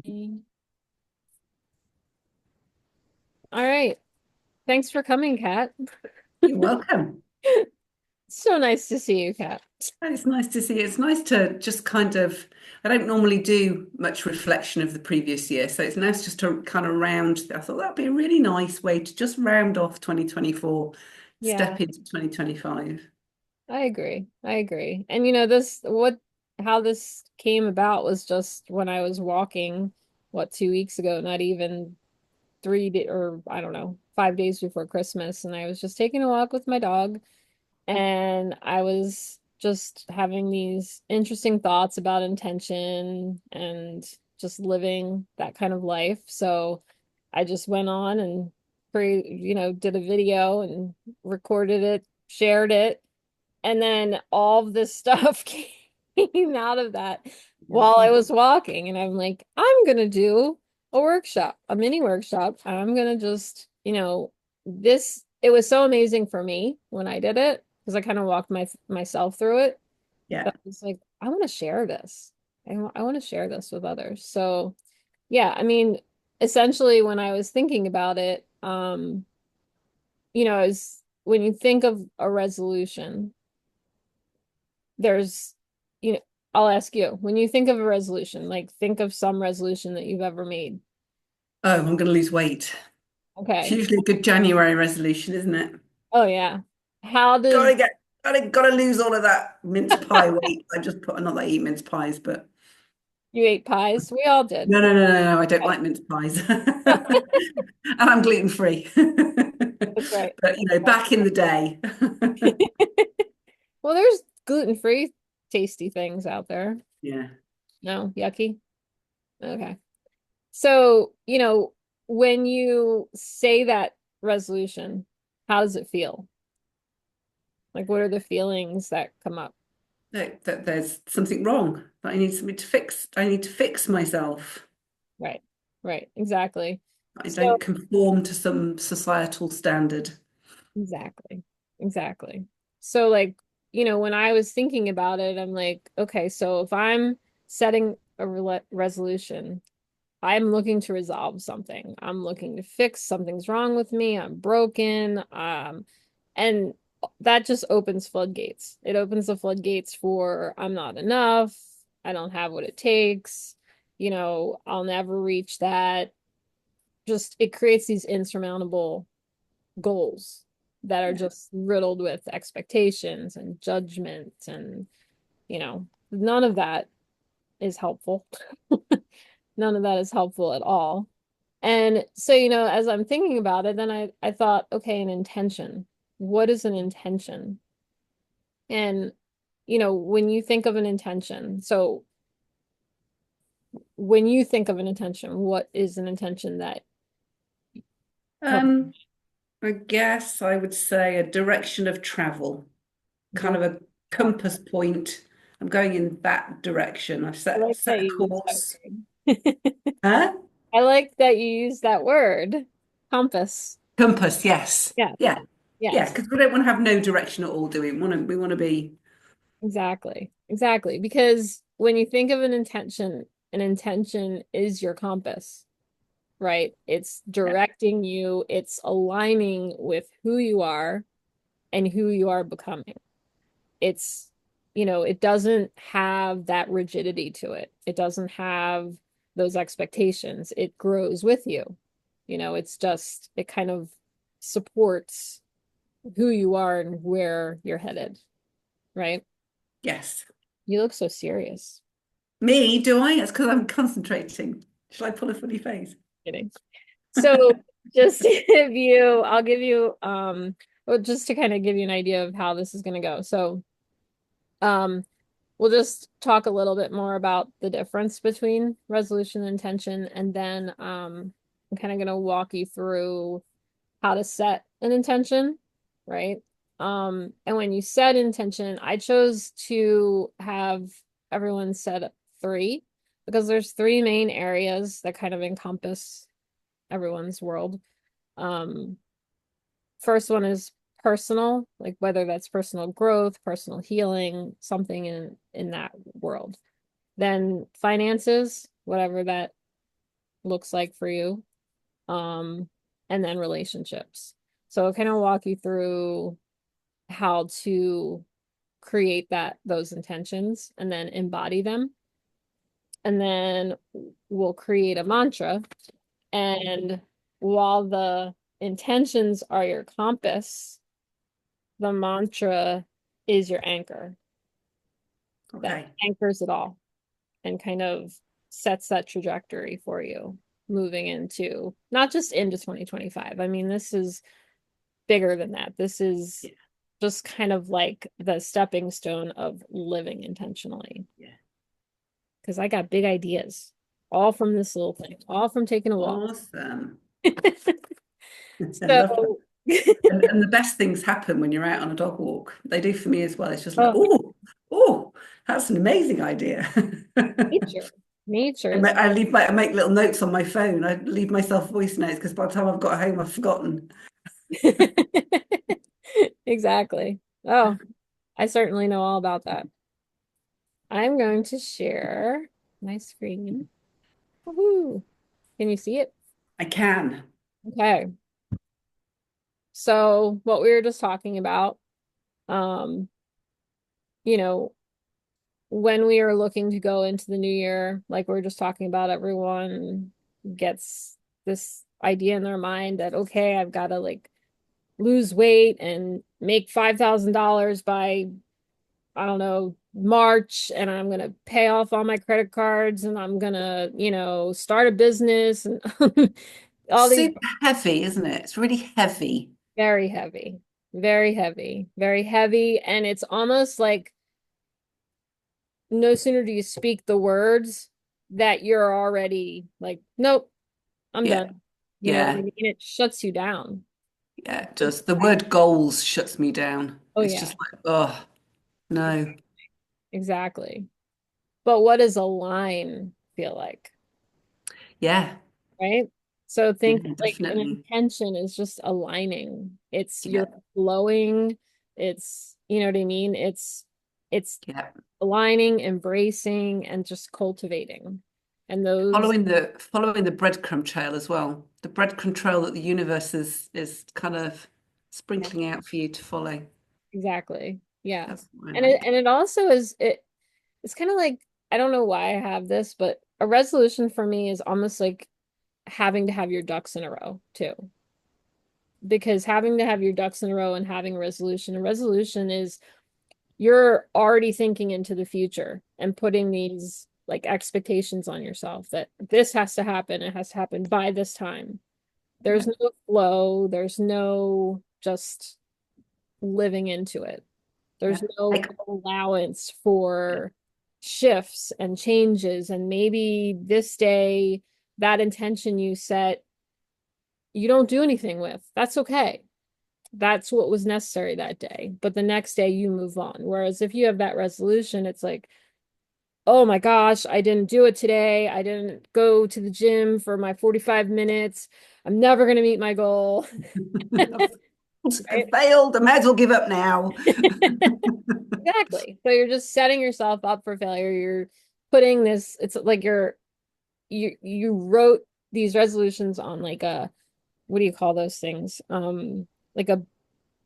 Mm. All right. Thanks for coming, Kat. You're welcome. So nice to see you, Kat. It's nice to see you. It's nice to just kind of, I don't normally do much reflection of the previous year, so it's nice just to kind of round. I thought that'd be a really nice way to just round off 2024, Yeah, step into 2025. I agree. I agree. And how this came about was just when I was walking, 2 weeks ago, not even 3 day or I don't know, 5 days before Christmas. And I was just taking a walk with my dog, and I was just having these interesting thoughts about intention and just living that kind of life. So I just went on and did a video and recorded it, shared it, and then all of this stuff came out of that Yeah. while I was walking. And I'm like, I'm gonna do a workshop, a mini workshop. I'm gonna just, it was so amazing for me when I did it because I kind of walked myself through it. Yeah. But I was like, I want to share this. I want to share this with others. So yeah, I mean, essentially when I was thinking about it, is when you think of a resolution, there's, you know, I'll ask you, when you think of a resolution, like think of some resolution that you've ever made. Oh, I'm going to lose weight. It's Okay. usually a good January resolution, isn't it? Oh yeah. How does Gotta get, gotta lose all of that mince pie weight. I just put another eat mince pies, but you ate pies? We all did. no, I don't like mince pies. And I'm gluten free. That's right. But back in the day. Well, there's gluten-free tasty things out there. Yeah. No, yucky. Okay. So, when you say that resolution, how does it feel? Like, what are the feelings that come up? That there's something wrong, that I need something to fix. I need to fix myself. Right. Right. Exactly. I So, don't conform to some societal standard. exactly. Exactly. So, like, when I was thinking about it, I'm like, okay, so if I'm setting a resolution, I'm looking to resolve something. I'm looking to fix something's wrong with me. I'm broken. And that just opens floodgates. It opens the floodgates for I'm not enough. I don't have what it takes. I'll never reach that. Just it creates these insurmountable goals that are Yeah. just riddled with expectations and judgment and, none of that is helpful. None of that is helpful at all. And so, as I'm thinking about it, then I thought, okay, an intention. What is an intention? And, when you think of an intention, so when you think of an intention, what is an intention that comes? Um, I guess I would say a direction of travel, kind of a compass point. I'm going in that direction. I've I set like set that a you use that course. word. Huh? I like that you use that word. Compass. Compass, yes. Yes. Yeah. Yeah, Yes. because we don't want to have no direction at all, do we? We want to be, Exactly. Exactly. Because when you think of an intention is your compass, right? It's yeah, directing you, it's aligning with who you are and who you are becoming. It's, it doesn't have that rigidity to it. It doesn't have those expectations. It grows with you. It kind of supports who you are and where you're headed, right? yes. You look so serious. Me, do I? It's because I'm concentrating. Shall I pull a funny face? Kidding. So just to give you, I'll give you, well, just to kind of give you an idea of how this is going to go. So, um, we'll just talk a little bit more about the difference between resolution and intention, and then I'm kind of going to walk you through how to set an intention, right? And when you set intention, I chose to have everyone set three because there's three main areas that kind of encompass everyone's world. Um, First one is personal, like whether that's personal growth, personal healing, something in that world. Then finances, whatever that looks like for you. Um, and then relationships. So I'll kind of walk you through how to create those intentions and then embody them. And then we'll create a mantra. And while the intentions are your compass, the mantra is your anchor that Okay. anchors it all and kind of sets that trajectory for you moving into not just into 2025. I mean, this is bigger than that. This is Yeah. just kind of like the stepping stone of living intentionally. Yeah. Because I got big ideas, all from this little thing, all from taking a walk. Awesome. I love that. So, And the best things happen when you're out on a dog walk. They do for me as well. It's just like, oh, oh, that's an amazing idea. nature. Nature is I make little notes on my phone. I leave myself voice notes because by the time I've got home, I've forgotten. exactly. Oh, I certainly know all about that. I'm going to share my screen. Woohoo. Can you see it? I can. Okay. So what we were just talking about, um, you know, when we are looking to go into the new year, like we are just talking about, everyone gets this idea in their mind that, okay, I've got to like lose weight and make $5,000 by, I don't know, March, and I'm going to pay off all my credit cards and I'm going to, start a business and all these Super heavy, isn't it? It's really heavy. very heavy, very heavy, very heavy. And it's almost like no sooner do you speak the words that you're already like, nope, I'm Yeah. done. You know what I Yeah. mean? It shuts you down. Yeah. It does. The word goals shuts me down. Oh, It's yeah, just like, oh, no. exactly. But what does a line feel like? Yeah. Right? So think Yeah, like an definitely. intention is just aligning. It's Yeah. you're flowing. It's, you know what I mean? It's Yeah. aligning, embracing, and just cultivating. And those Following the breadcrumb trail as well. The breadcrumb trail that the universe is kind of yeah, sprinkling out for you to follow. exactly. Yeah. That's what I And it like. and it also is it's kind of like I don't know why I have this, but a resolution for me is almost like having to have your ducks in a row too. Because having to have your ducks in a row and having a resolution is you're already thinking into the future and putting these like expectations on yourself that this has to happen. It has to happen by this time. There's Yeah. no flow. There's no just living into it. Yeah. There's no Like, allowance yeah. for shifts and changes. And maybe this day, that intention you set, you don't do anything with. That's okay. That's what was necessary that day. But the next day you move on. Whereas if you have that resolution, it's like, oh my gosh, I didn't do it today. I didn't go to the gym for my 45 minutes. I'm never going to meet my goal. I Right? failed. I might as well give up now. Exactly. So you're just setting yourself up for failure. You're putting this, it's like you wrote these resolutions on like a what do you call those things? Like a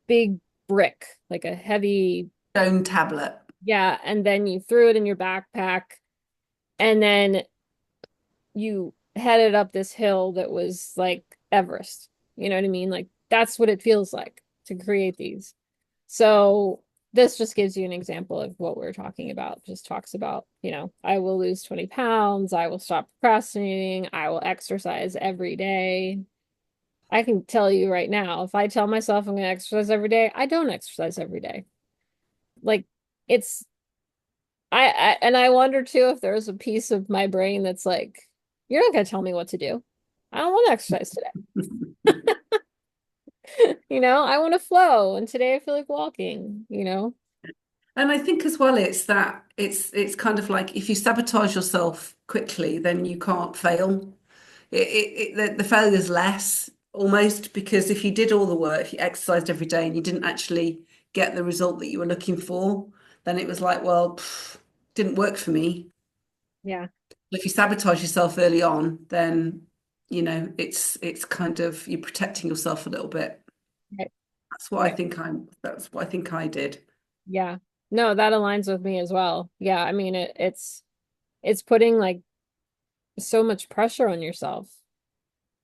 big brick, like a heavy, Stone tablet. yeah, and then you threw it in your backpack and then you headed up this hill that was like Everest. You know what I mean? Like that's what it feels like to create these. So this just gives you an example of what we're talking about. Just talks about, I will lose 20 pounds, I will stop procrastinating, I will exercise every day. I can tell you right now, if I tell myself I'm going to exercise every day, I don't exercise every day. Like it's and I wonder too if there's a piece of my brain that's like, you're not going to tell me what to do. I don't want to exercise today. I want to flow, and today I feel like walking. And I think as well, it's kind of like if you sabotage yourself quickly, then you can't fail. The failure's less almost because if you did all the work, if you exercised every day and you didn't actually get the result that you were looking for, then it was like, well, didn't work for me. Yeah. If you sabotage yourself early on, then it's kind of you're protecting yourself a little bit. Right. That's what I Right. think that's what I think I did. Yeah. No, that aligns with me as well. Yeah, I mean it's putting like so much pressure on yourself.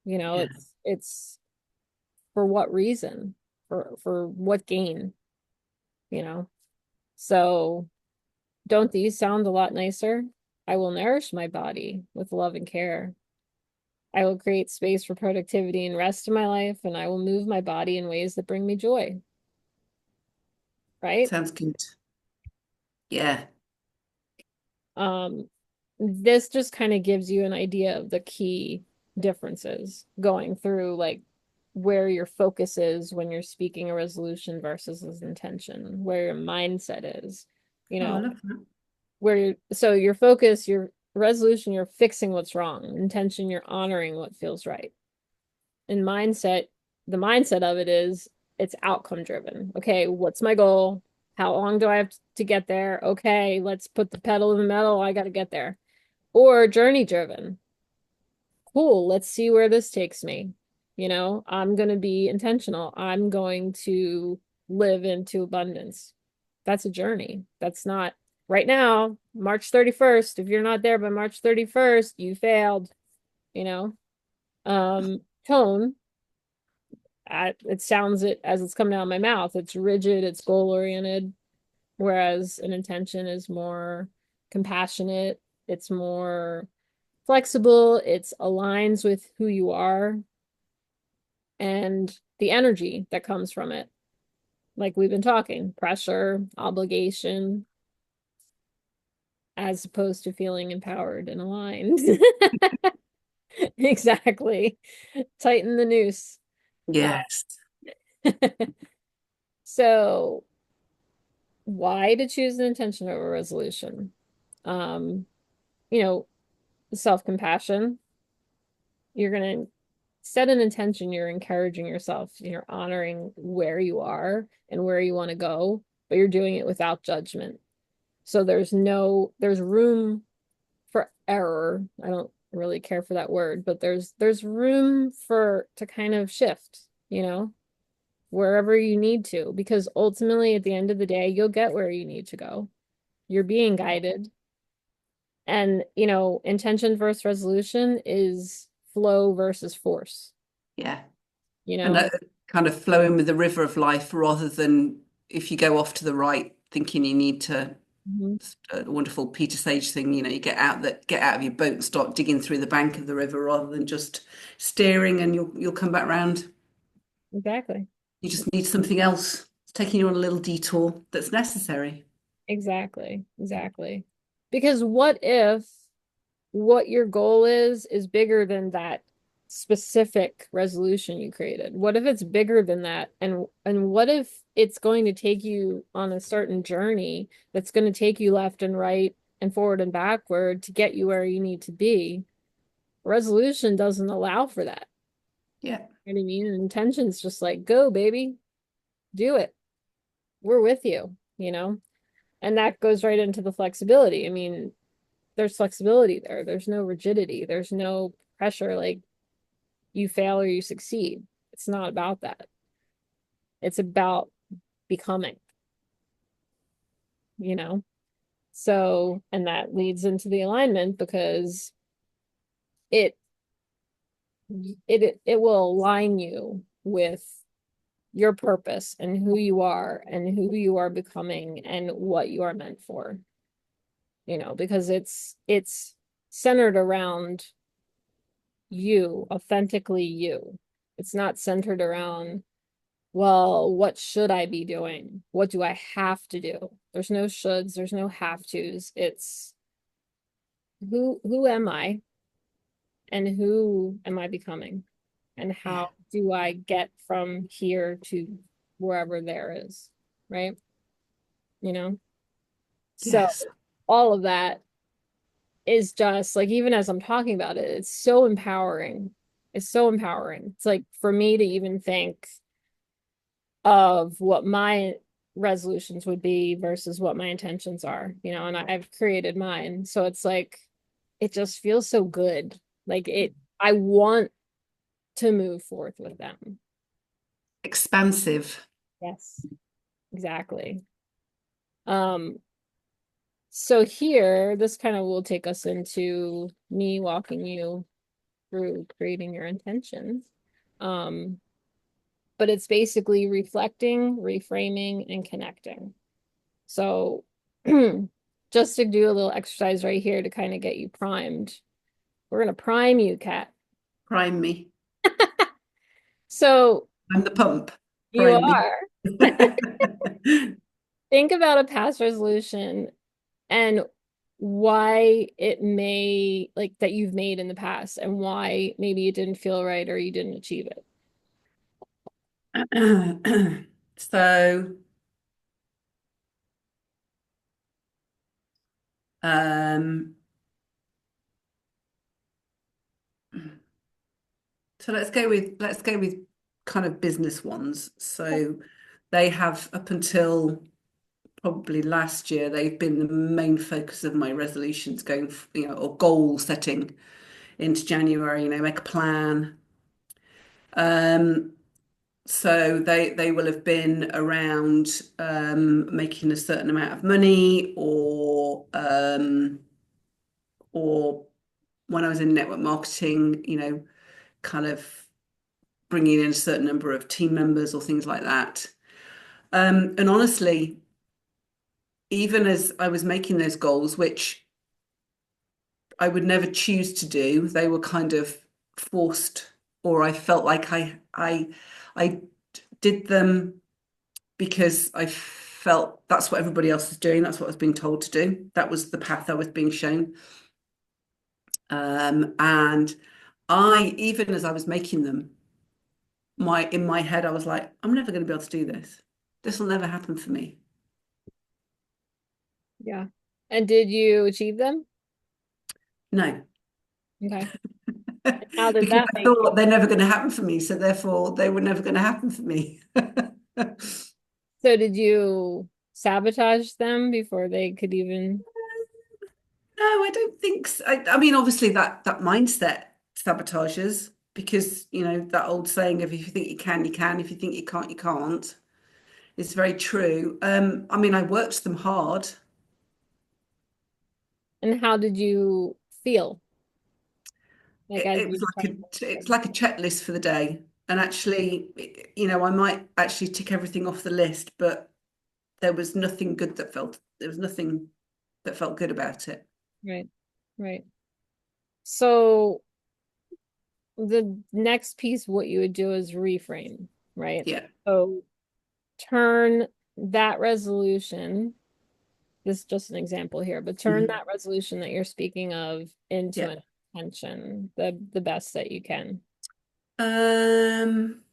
You know, Yeah. it's for what reason? For what gain, you know? So don't these sound a lot nicer? I will nourish my body with love and care. I will create space for productivity and rest in my life, and I will move my body in ways that bring me joy, right? Sounds good. Yeah. Um, this just kind of gives you an idea of the key differences going through like where your focus is when you're speaking a resolution versus his intention, where your mindset is, you Oh, I know, love that. so your focus, your resolution, you're fixing what's wrong. Intention, you're honoring what feels right. And mindset, the mindset of it is it's outcome driven. Okay, what's my goal? How long do I have to get there? Okay, let's put the pedal in the metal. I got to get there. Or journey driven. Cool, let's see where this takes me. You know, I'm going to be intentional. I'm going to live into abundance. That's a journey. That's not right now, March 31st. If you're not there by March 31st, you failed, you know. Tone, it sounds it as it's coming out of my mouth. It's rigid, it's goal oriented, whereas an intention is more compassionate, it's more flexible, it's aligns with who you are and the energy that comes from it. Like we've been talking, pressure, obligation, as opposed to feeling empowered and aligned. Exactly. Tighten the noose. Uh, Yes. so why to choose an intention over resolution? Um, you know, self-compassion. You're gonna set an intention, you're encouraging yourself, you're honoring where you are and where you want to go, but you're doing it without judgment. So there's room for error. I don't really care for that word, but there's room for to kind of shift, you know, wherever you need to, because ultimately at the end of the day, you'll get where you need to go. You're being guided. And, you know, intention versus resolution is flow versus force, Yeah. you And know? kind of flowing with the river of life rather than if you go off to the right thinking you need to Mhm. a wonderful Peter Sage thing, you get out of your boat and start digging through the bank of the river rather than just steering and you'll come back round. Exactly. You just need something else. It's taking you on a little detour that's necessary. Exactly. Exactly. Because what if what your goal is bigger than that specific resolution you created? What if it's bigger than that? And what if it's going to take you on a certain journey that's going to take you left and right and forward and backward to get you where you need to be? Resolution doesn't allow for that. Yeah. You know what I mean? And intention's just like, go, baby, do it. We're with you, you know? And that goes right into the flexibility. I mean, there's flexibility there. There's no rigidity. There's no pressure like you fail or you succeed. It's not about that. It's about becoming, you know? So, and that leads into the alignment because it it will align you with your purpose and who you are becoming and what you are meant for, you know, because it's centered around you, authentically you. It's not centered around, well, what should I be doing? What do I have to do? There's no shoulds, there's no have tos. It's who am I and who am I becoming? And Yeah. how do I get from here to wherever there is, right? You know? So Yes. all of that is just like, even as I'm talking about it, it's so empowering. It's so empowering. It's like for me to even think of what my resolutions would be versus what my intentions are, you know, and I've created mine. So it's like it just feels so good. Like I want to move forth with them. Expansive. Yes, exactly. Um, so here, this kind of will take us into me walking you through creating your intentions. Um, but it's basically reflecting, reframing, and connecting. So just to do a little exercise right here to kind of get you primed. We're gonna prime you, Kat. Prime me. So I'm the pump. you Prime me. are. Think about a past resolution and why it may like that you've made in the past and why maybe it didn't feel right or you didn't achieve it. So, um, so let's go with kind of business ones. So they have up until probably last year, they've been the main focus of my resolutions going, or goal setting into January, make a plan. Um, so they will have been around making a certain amount of money or when I was in network marketing, kind of bringing in a certain number of team members or things like that. And honestly, even as I was making those goals, which I would never choose to do, they were kind of forced, or I felt like I did them because I felt that's what everybody else was doing. That's what I was being told to do. That was the path I was being shown. And even as I was making them, in my head, I was like, I'm never going to be able to do this. This will never happen for me. Yeah. And did you achieve them? No, Okay. How did because that I make you? thought they're never going to happen for me. So therefore, they were never going to happen for me. So did you sabotage them before they could even, No, I don't think so. I mean, obviously that mindset sabotages because, that old saying of if you think you can, you can. If you think you can't, you can't. It's very true. I mean, I worked them hard. and how did you feel? Like It, as it you was were like trying to it's them? like a checklist for the day. And actually, I might actually tick everything off the list, but there was nothing that felt good about it. Right. Right. So the next piece, what you would do is reframe, right? Yeah. So turn that resolution, this is just an example here, but turn Mhm. that resolution that you're speaking of into Yeah. an intention, the best that you can. Um,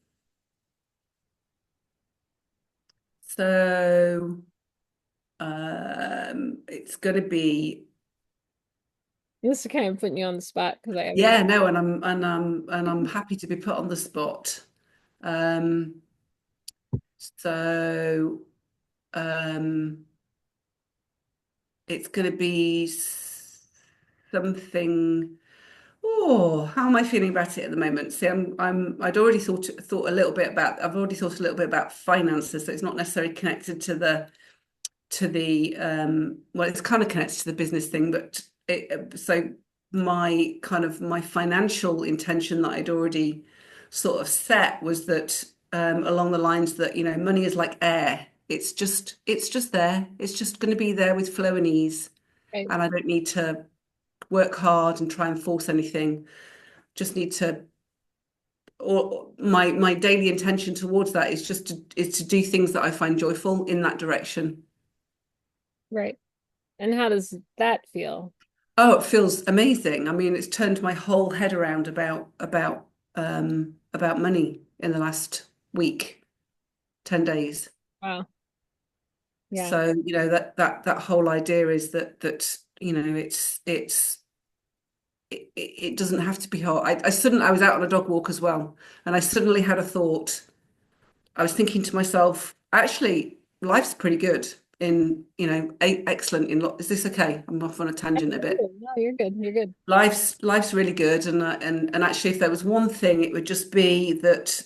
so it's going to be This is kind of putting you on the spot because I haven't. yeah, no, and I'm happy to be put on the spot. Um, so um, it's going to be something. Oh, how am I feeling about it at the moment? See, I'd already thought a little bit about. I've already thought a little bit about finances, so it's not necessarily connected to the well, it's kind of connected to the business thing, but so my financial intention that I'd already sort of set was that along the lines that money is like air. It's just there. It's just going to be there with flow and ease, Right, and I don't need to work hard and try and force anything. Just need to or my daily intention towards that is to do things that I find joyful in that direction. right. And how does that feel? Oh, it feels amazing. I mean, it's turned my whole head around about money in the last week, 10 days. Wow. Yeah, So, that whole idea is that it doesn't have to be hard. I was out on a dog walk as well, and I suddenly had a thought. I was thinking to myself, actually, life's pretty good. in, excellent in lot. Is this okay? I'm off on a tangent a bit. Absolutely. No, you're good. You're good. Life's really good, and actually, if there was one thing, it would just be that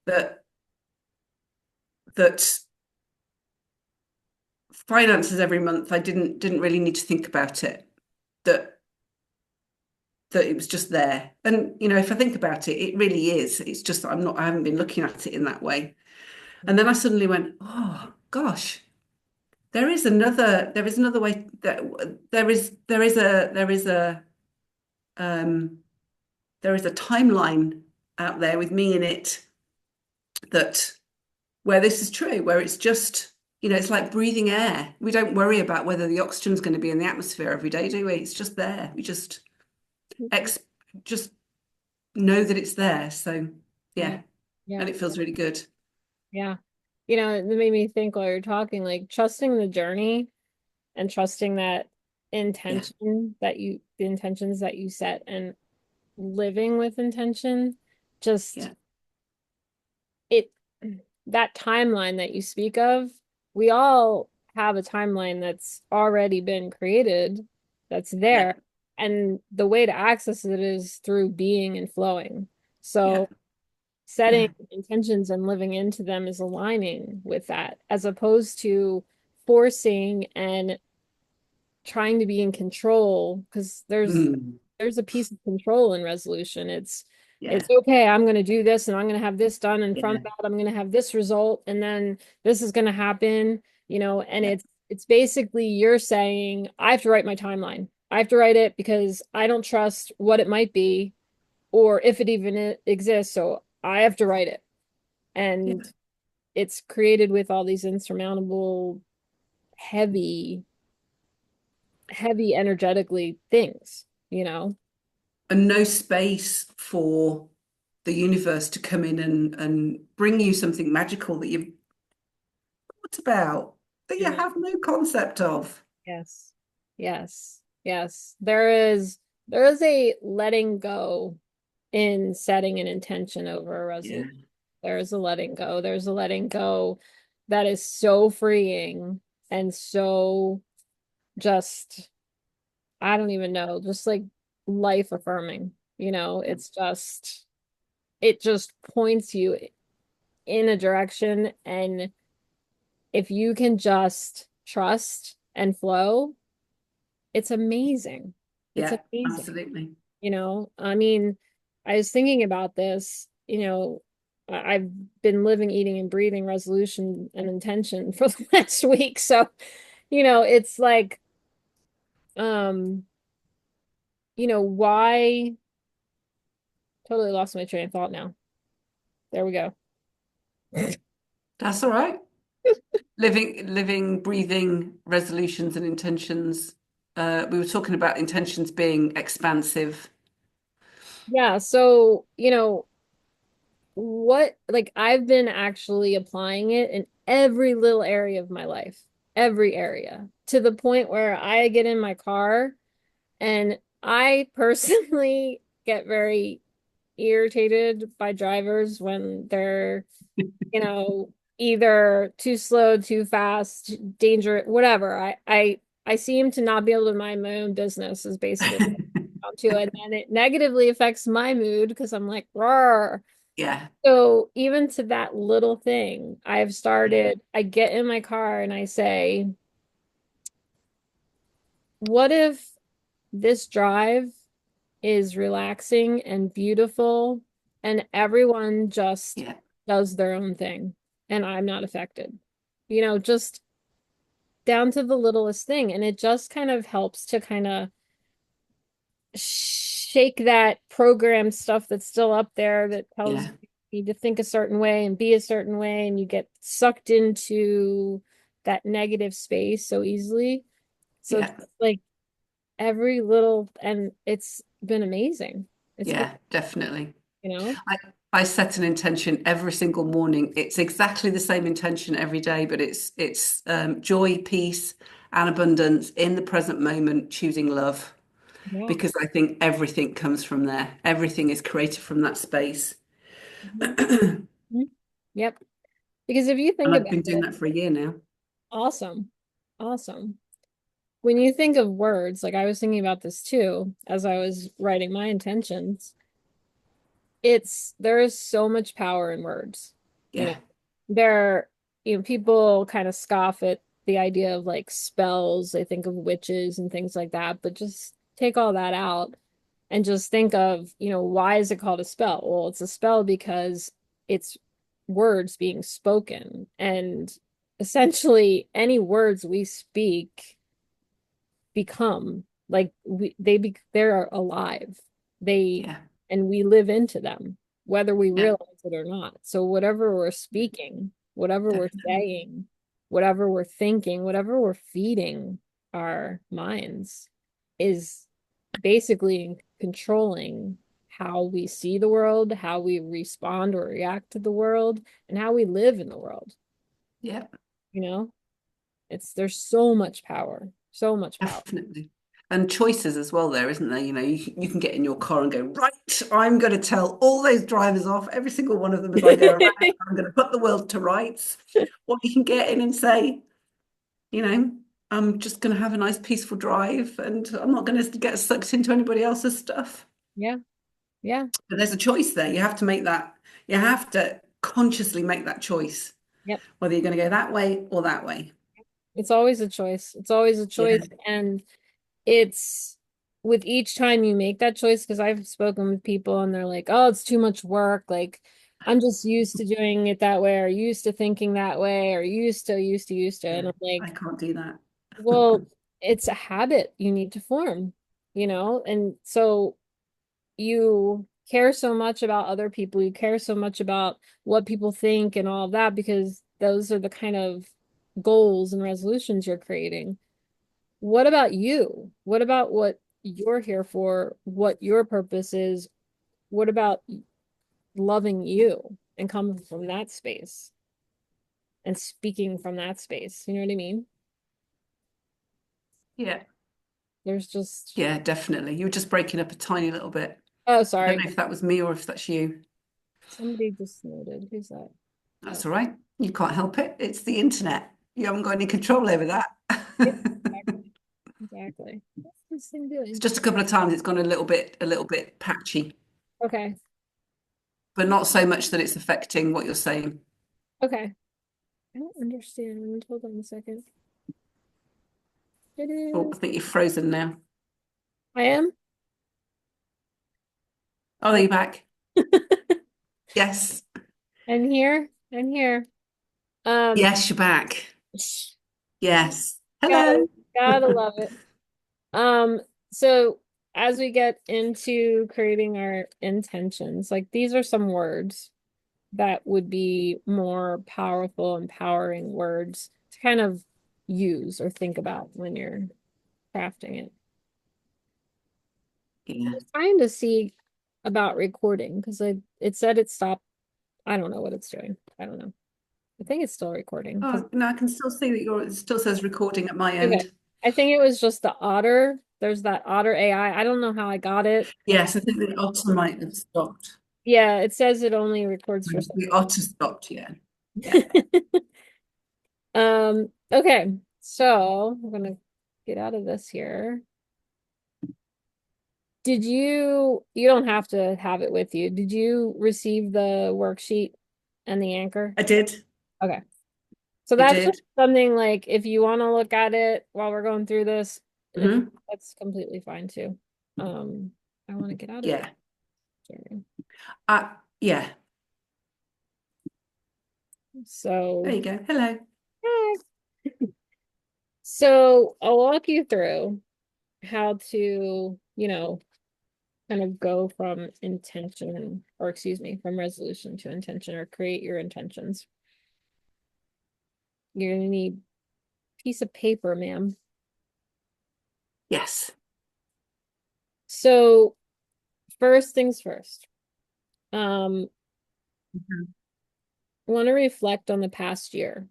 that finances every month. I didn't really need to think about it. That that it was just there. And if I think about it, it really is. It's just that I haven't been looking at it in that way. And then I suddenly went, oh gosh, there is another way that um there is a timeline out there with me in it that where this is true, where it's just, it's like breathing air. We don't worry about whether the oxygen's going to be in the atmosphere every day, do we? It's just there. We Mhm. ex just know that it's there. So Yeah. yeah, Yeah. and it feels really good. Yeah. It made me think while you're talking, like trusting the journey and trusting that Yeah, the intentions that you set and living with intention, just yeah, it, that timeline that you speak of, we all have a timeline that's already been created, that's yeah, there. And the way to access it is through being and flowing. yeah, So setting yeah. intentions and living into them is aligning with that, as opposed to forcing and trying to be in control, because Mm, there's a piece of control in resolution. It's yeah, okay, I'm going to do this and I'm going to have this done, and from yeah, that I'm going to have this result, and then this is going to happen, and yeah, it's basically you're saying I have to write my timeline. I have to write it because I don't trust what it might be or if it even exists, so I have to write it. And yeah. it's created with all these insurmountable, heavy, heavy energetically things. And no space for the universe to come in and bring you something magical that you've thought about, that you Yeah. have no concept of. Yes. Yes. Yes. There is a letting go in setting an intention over a Yeah. resolution. There is a letting go. There's a letting go that is so freeing and so just, I don't even know, just like life affirming. It just points you in a direction. And if you can just trust and flow, it's amazing. It's Yeah, amazing. absolutely. I mean, I was thinking about this, I've been living, eating, and breathing resolution and intention for the last week. So, it's like, um, why totally lost my train of thought now. There we go. That's all right. Living, breathing resolutions and intentions. We were talking about intentions being expansive. Yeah, so, what, like, I've been actually applying it in every little area of my life, every area, to the point where I get in my car and I personally get very irritated by drivers when they're, either too slow, too fast, dangerous, whatever. I seem to not be able to mind my own business is basically what I'm to, and then it negatively affects my mood because I'm like, roar. Yeah, So even to that little thing, I get in my car and I say, what if this drive is relaxing and beautiful and everyone just yeah, does their own thing and I'm not affected? Just down to the littlest thing. And it just kind of helps to kind of shake that program stuff that's still up there that tells yeah, you need to think a certain way and be a certain way, and you get sucked into that negative space so easily. So yeah, just like every little, and it's been amazing. It's been, yeah, definitely. you know, I, I set an intention every single morning. It's exactly the same intention every day, but it's joy, peace, and abundance in the present moment, choosing love, yeah. because I think everything comes from there. Everything is created from that space. Mhm. Mhm. Yep. Because if you And think I've about been doing it, that for a year now. awesome. Awesome. When you think of words, like I was thinking about this too, as I was writing my intentions, there is so much power in words. You know, Yeah, there, people kind of scoff at the idea of like spells. They think of witches and things like that, but just take all that out and just think of, why is it called a spell? Well, it's a spell because it's words being spoken. And essentially, any words we speak become like they're alive. They yeah, and we live into them, whether we yeah, realize it or not. So whatever we're speaking, whatever we're definitely. saying, whatever we're thinking, whatever we're feeding our minds is basically controlling how we see the world, how we respond or react to the world, and how we live in the world. Yeah, You know, there's so much power, so much power. definitely. And choices as well there, isn't there? You can get in your car and go, right, I'm going to tell all those drivers off, every single one of them as I go around. I'm going to put the world to rights. Or you can get in and say, you know, I'm just going to have a nice peaceful drive and I'm not going to get sucked into anybody else's stuff. Yeah, yeah, But there's a choice there. You have to make that, you have to consciously make that choice, yep. whether you're going to go that way or that way. It's always a choice. It's always a choice. Yeah, And it's with each time you make that choice, because I've spoken with people and they're like, oh, it's too much work. Like, I'm just used to doing it that way, or used to thinking that way, or used to. yeah. And I'm I like, can't do that. well, it's a habit you need to form, And so you care so much about other people, you care so much about what people think and all of that, because those are the kind of goals and resolutions you're creating. What about you? What about what you're here for? What your purpose is? What about loving you and coming from that space and speaking from that space? You know what I mean? Yeah, There's just, yeah, definitely. You were just breaking up a tiny little bit. oh, I don't sorry. know if that was me or if that's you. Somebody just noted. Who's that? Oh, That's all right. You can't help it. It's the internet. You haven't got any control over that. yeah, exactly. Exactly. What's this thing It's doing? just a couple of times it's gone a little bit patchy, Okay. but not so much that it's affecting what you're saying. Okay. I don't understand. Hold on a second. Oh, I think you're frozen now. I am? Oh, are No. you back? Yes. I'm here. I'm here. Um, Yes, you're back. Yes. gotta Hello. gotta love it. Um, so as we get into creating our intentions, like these are some words that would be more powerful, empowering words to kind of use or think about when you're crafting it. I Yeah. was trying to see about recording because it said it stopped. I don't know what it's doing. I don't know. I think it's still recording because Oh, no, I can still see that it still says recording at my okay. end. I think it was just the otter. There's that otter AI. I don't know how I got it. Yes, I think the otter might have stopped. Yeah, it says it only records for The otter stopped, yeah. Yeah. some. Okay. So I'm gonna get out of this here. You don't have to have it with you. Did you receive the worksheet and the anchor? I did. Okay. So I that's just did. something like if you want to look at it while we're going through this, if Hmm. that's completely fine too. Um, I want to get out of it. Yeah. Sorry. Yeah. There So, you go. Hello. eh. So I'll walk you through how to, kind of go from intention, or excuse me, from resolution to intention, or create your intentions. You're gonna need a piece of paper, ma'am. Yes. So first things first. Um, Mhm. I want to reflect on the past year.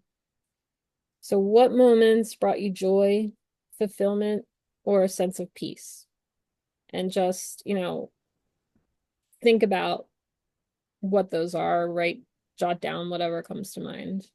So what moments brought you joy, fulfillment, or a sense of peace? And just, think about what those are, write jot down whatever comes to mind.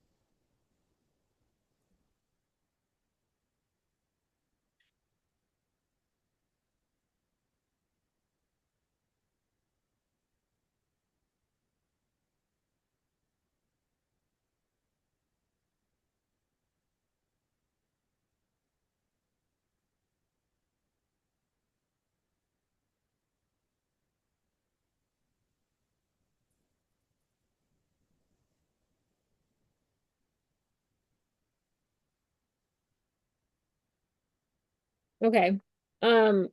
Okay. Um,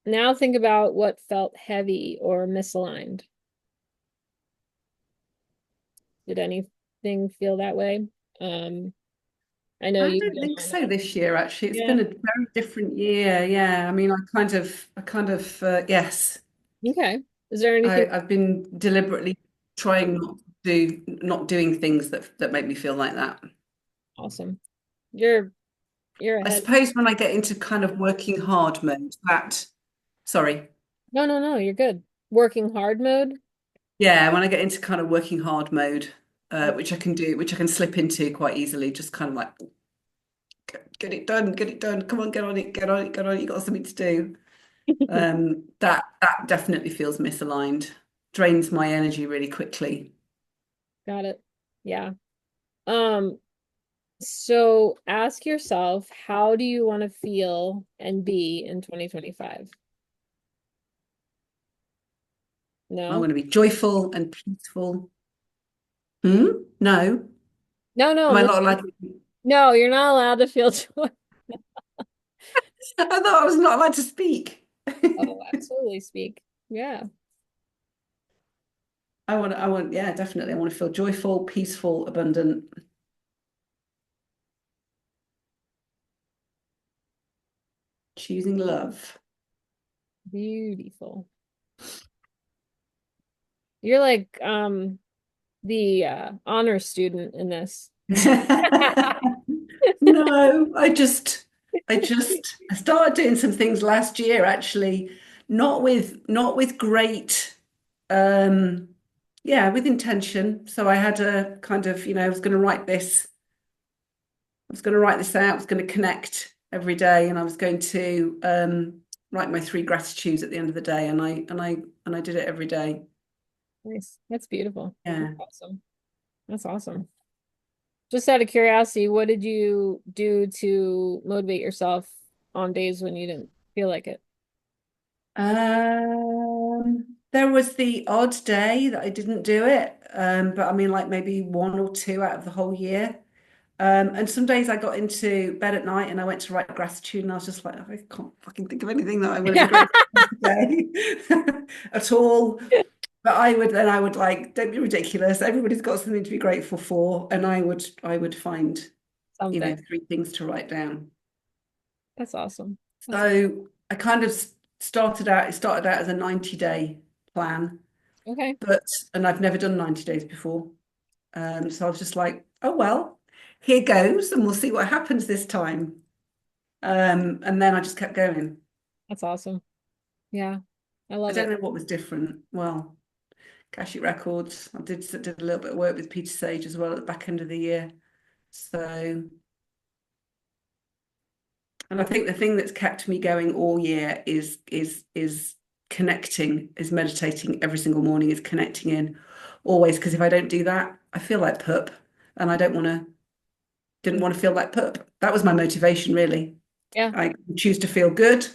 Now think about what felt heavy or misaligned. Did anything feel that way? Um, I know I you've don't been think on so a, this year, actually. It's yeah. been a very different year. Yeah. I mean, yes, Okay. Is there anything I've been deliberately trying not doing things that make me feel like that. awesome? You're I ahead. suppose when I get into kind of working hard mode, sorry. No, no, no, you're good. Working hard mode. Yeah, when I get into kind of working hard mode, Oh, which I can slip into quite easily, just kind of like, get it done. Come on, get on it, get on it, get on it. You got something to do. That definitely feels misaligned, drains my energy really quickly. got it. Yeah. Um, so ask yourself, how do you want to feel and be in 2025? I No? want to be joyful and peaceful. Hmm? No. No, no, Am I not allowed to? no, you're not allowed to feel joy. I thought I was not allowed to speak. Oh, absolutely speak. Yeah. Yeah, definitely. I want to feel joyful, peaceful, abundant, choosing love. Beautiful. You're like the honor student in this. No, I started doing some things last year actually, not with great um yeah, with intention. So I had a kind of, I was going to write this, I was going to write this out, I was going to connect every day and I was going to write my three gratitudes at the end of the day and I did it every day. Nice. That's beautiful. That's Yeah. awesome. That's awesome. Just out of curiosity, what did you do to motivate yourself on days when you didn't feel like it? There was the odd day that I didn't do it, but I mean, like maybe one or two out of the whole year. And some days I got into bed at night and I went to write gratitude, and I was just like, I can't fucking think of anything that I'm going to be grateful for today at all. But I would like, don't be ridiculous. Everybody's got something to be grateful for, and I would find, Something. three things to write down. That's awesome. That's So I kind of it started out as a 90-day plan, okay. and I've never done 90 days before. So I was just like, oh well, here goes, and we'll see what happens this time. And then I just kept going. That's awesome. Yeah. I I love don't it. know what was different. Well, Cashew Records, I did a little bit of work with Peter Sage as well at the back end of the year. So, and I think the thing that's kept me going all year is connecting, is meditating every single morning, is connecting in always. Because if I don't do that, I feel like poop, and I didn't want to feel like poop. That was my motivation, really. Yeah. I can choose to feel good,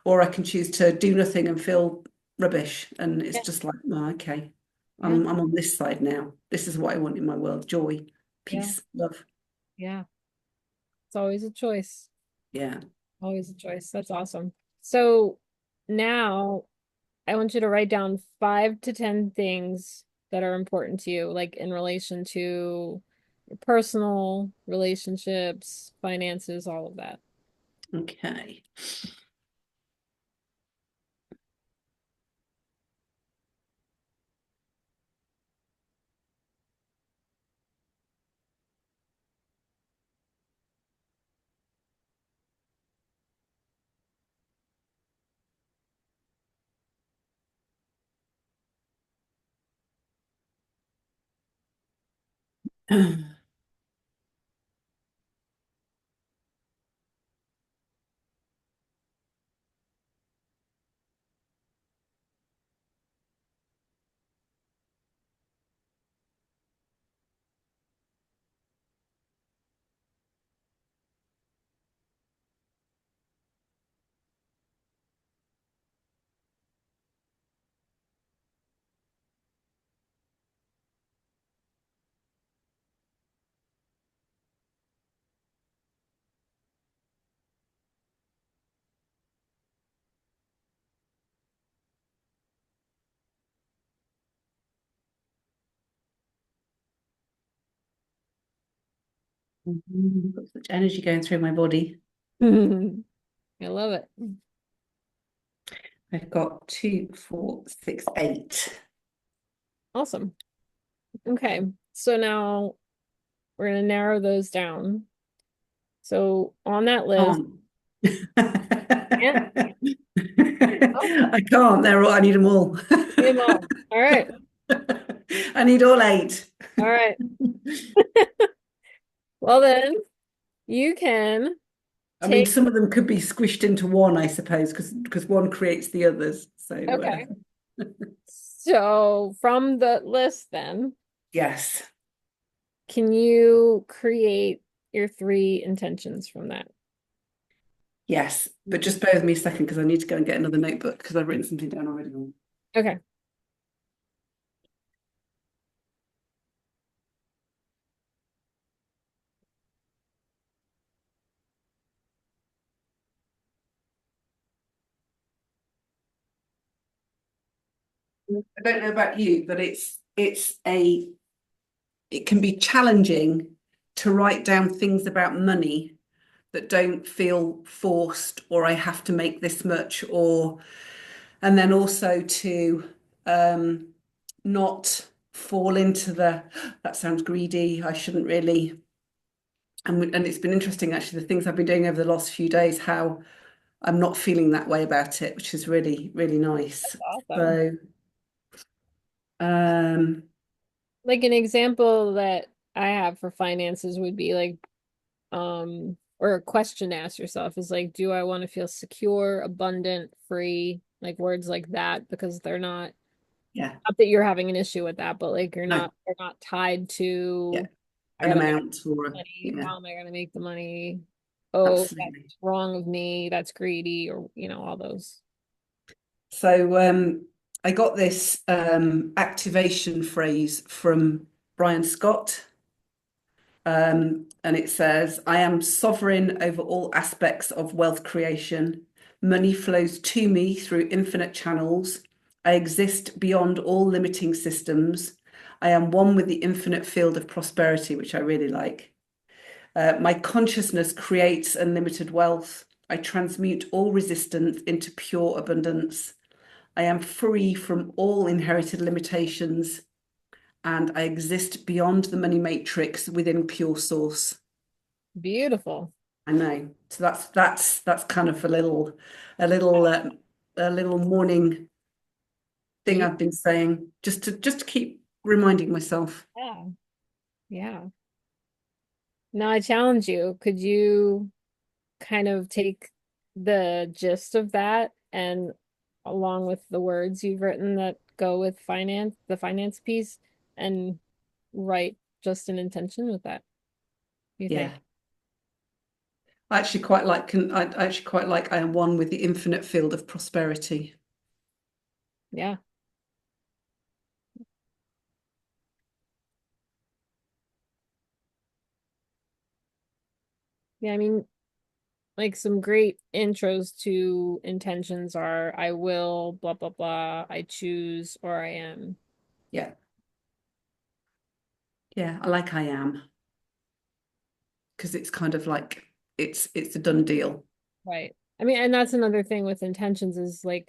or I can choose to do nothing and feel rubbish. And it's Yeah. just like, oh, okay, Yeah. I'm on this side now. This is what I want in my world: joy, Yeah. peace, love. Yeah. It's always a choice. Yeah. Always a choice. That's awesome. So now I want you to write down 5 to 10 things that are important to you, like in relation to your personal relationships, finances, all of that. Okay. Got such energy going through my body. I love it. I've got two, four, six, eight. Awesome. Okay. So now we're going to narrow those down. So on that list, Can't. yeah, oh, I can't. They're all, I need them all. see them all. All right. I need all eight. All right. Well, then you can I mean, take, some of them could be squished into one, I suppose, because one creates the others. So, okay. So from the list, then, yes, can you create your three intentions from that? yes. But just bear with me a second because I need to go and get another notebook because I've written something down already. Okay. I don't know about you, but it can be challenging to write down things about money that don't feel forced or I have to make this much or and then also to um not fall into the that sounds greedy, I shouldn't really. And it's been interesting actually the things I've been doing over the last few days, how I'm not feeling that way about it, which is really, really nice. Awesome. So um Like an example that I have for finances would be like, or a question to ask yourself is like, do I want to feel secure, abundant, free? Like words like that, because they're yeah, not that you're having an issue with that, but like no, they're not tied yeah, to, I an gotta make amount or money. yeah, How am I gonna make the money? Oh, absolutely. that's wrong of me. That's greedy, or all those. So I got this activation phrase from Brian Scott. And it says, I am sovereign over all aspects of wealth creation. Money flows to me through infinite channels. I exist beyond all limiting systems. I am one with the infinite field of prosperity, which I really like. My consciousness creates unlimited wealth. I transmute all resistance into pure abundance. I am free from all inherited limitations and I exist beyond the money matrix within pure source. Beautiful. I know. So that's kind of a little a little morning thing Be I've been saying just to keep reminding myself. yeah, yeah. Now I challenge you. Could you kind of take the gist of that and along with the words you've written that go with the finance piece, and write just an intention with that, you think? Yeah. I actually quite like I actually quite like I am one with the infinite field of prosperity. Yeah. Yeah, I mean, like some great intros to intentions are I will, blah, blah, blah, I choose, or I am. Yeah. Yeah, I like I am because it's kind of like it's a done deal. Right. I mean, and that's another thing with intentions is like,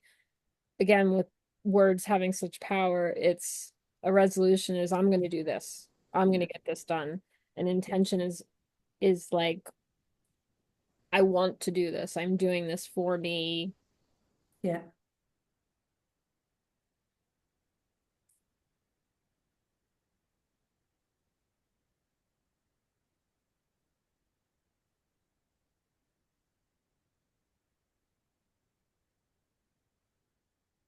again, with words having such power, it's a resolution is I'm going to do this. I'm going Yeah. to get this done. An intention is like I want to do this. I'm doing this for me. Yeah.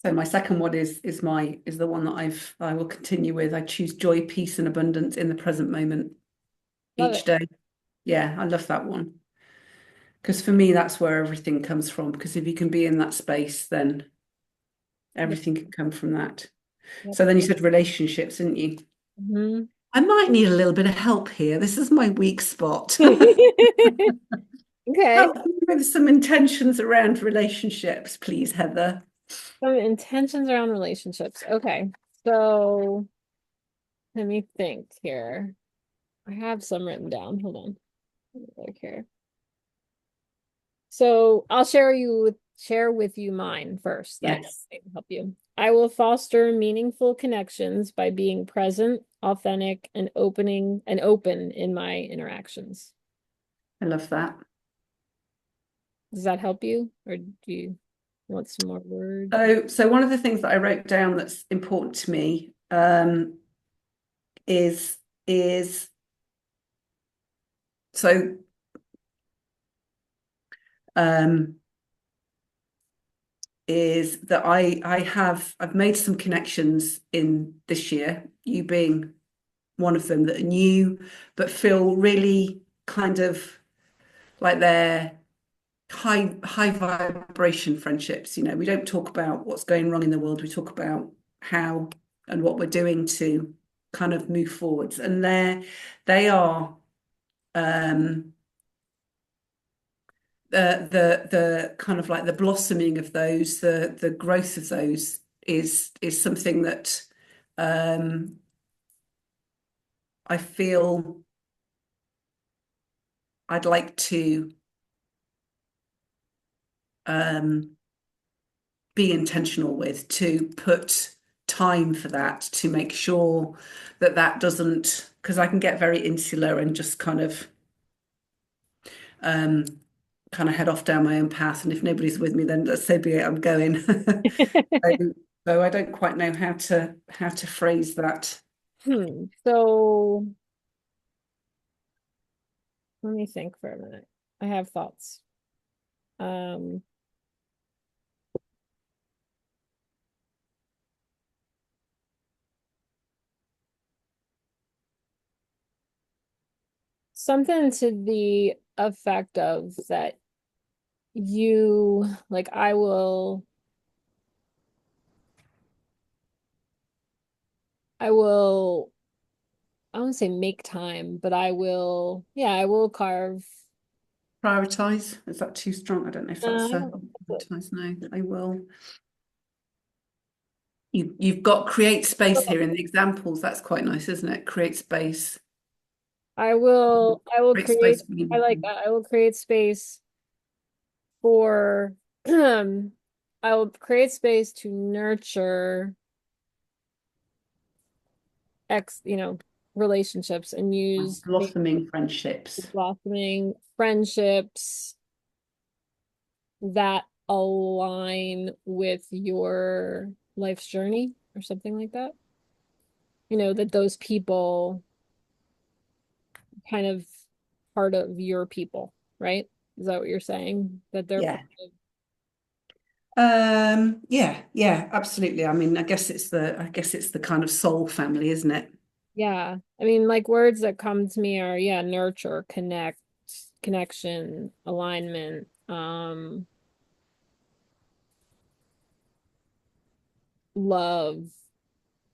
So my second one is the one that I will continue with. I choose joy, peace, and abundance in the present moment Love it. each day. Yeah, I love that one. Because for me, that's where everything comes from. Because if you can be in that space, then Yep. everything can come from that. Yep. So then you said relationships, didn't you? Hmm. I might need a little bit of help here. This is my weak spot. Okay. Help me with some intentions around relationships, please, Heather. Some intentions around relationships. Okay. So let me think here. I have some written down. Hold on. Look here. So I'll share with you mine first. That Yes, might help you. I will foster meaningful connections by being present, authentic, and open in my interactions. I love that. Does that help you? Or do you want some more words? So one of the things that I wrote down that's important to me is is so um, is that I've made some connections in this year, you being one of them, that are new but feel really kind of like they're high vibration friendships. You know, we don't talk about what's going wrong in the world. We talk about how and what we're doing to kind of move forwards. And they are um the kind of like the blossoming of those, the growth of those is something that um I feel I'd like to um be intentional with, to put time for that, to make sure that that doesn't, because I can get very insular and just um kind of head off down my own path. And if nobody's with me, then let's so be it, I'm going. So, so I don't quite know how to phrase that. So let me think for a minute. I have thoughts. Um, Something to the effect of that you like I will I won't say make time, but I will carve Prioritize, is that too strong? I don't know if I that's don't know. prioritize. No, I will. You've got create space here in the examples. That's quite nice, isn't it? Create space. I will Create create space for I like meaningful. that. I will create space for I will create space to nurture relationships and use Blossoming friendships. blossoming friendships that align with your life's journey or something like that. That those people kind of part of your people, right? Is that what you're saying? That they're part Yeah. of, Yeah, yeah, absolutely. I mean, I guess it's the kind of soul family, isn't it? yeah. I mean, like words that come to me are, yeah, nurture, connect, connection, alignment, love,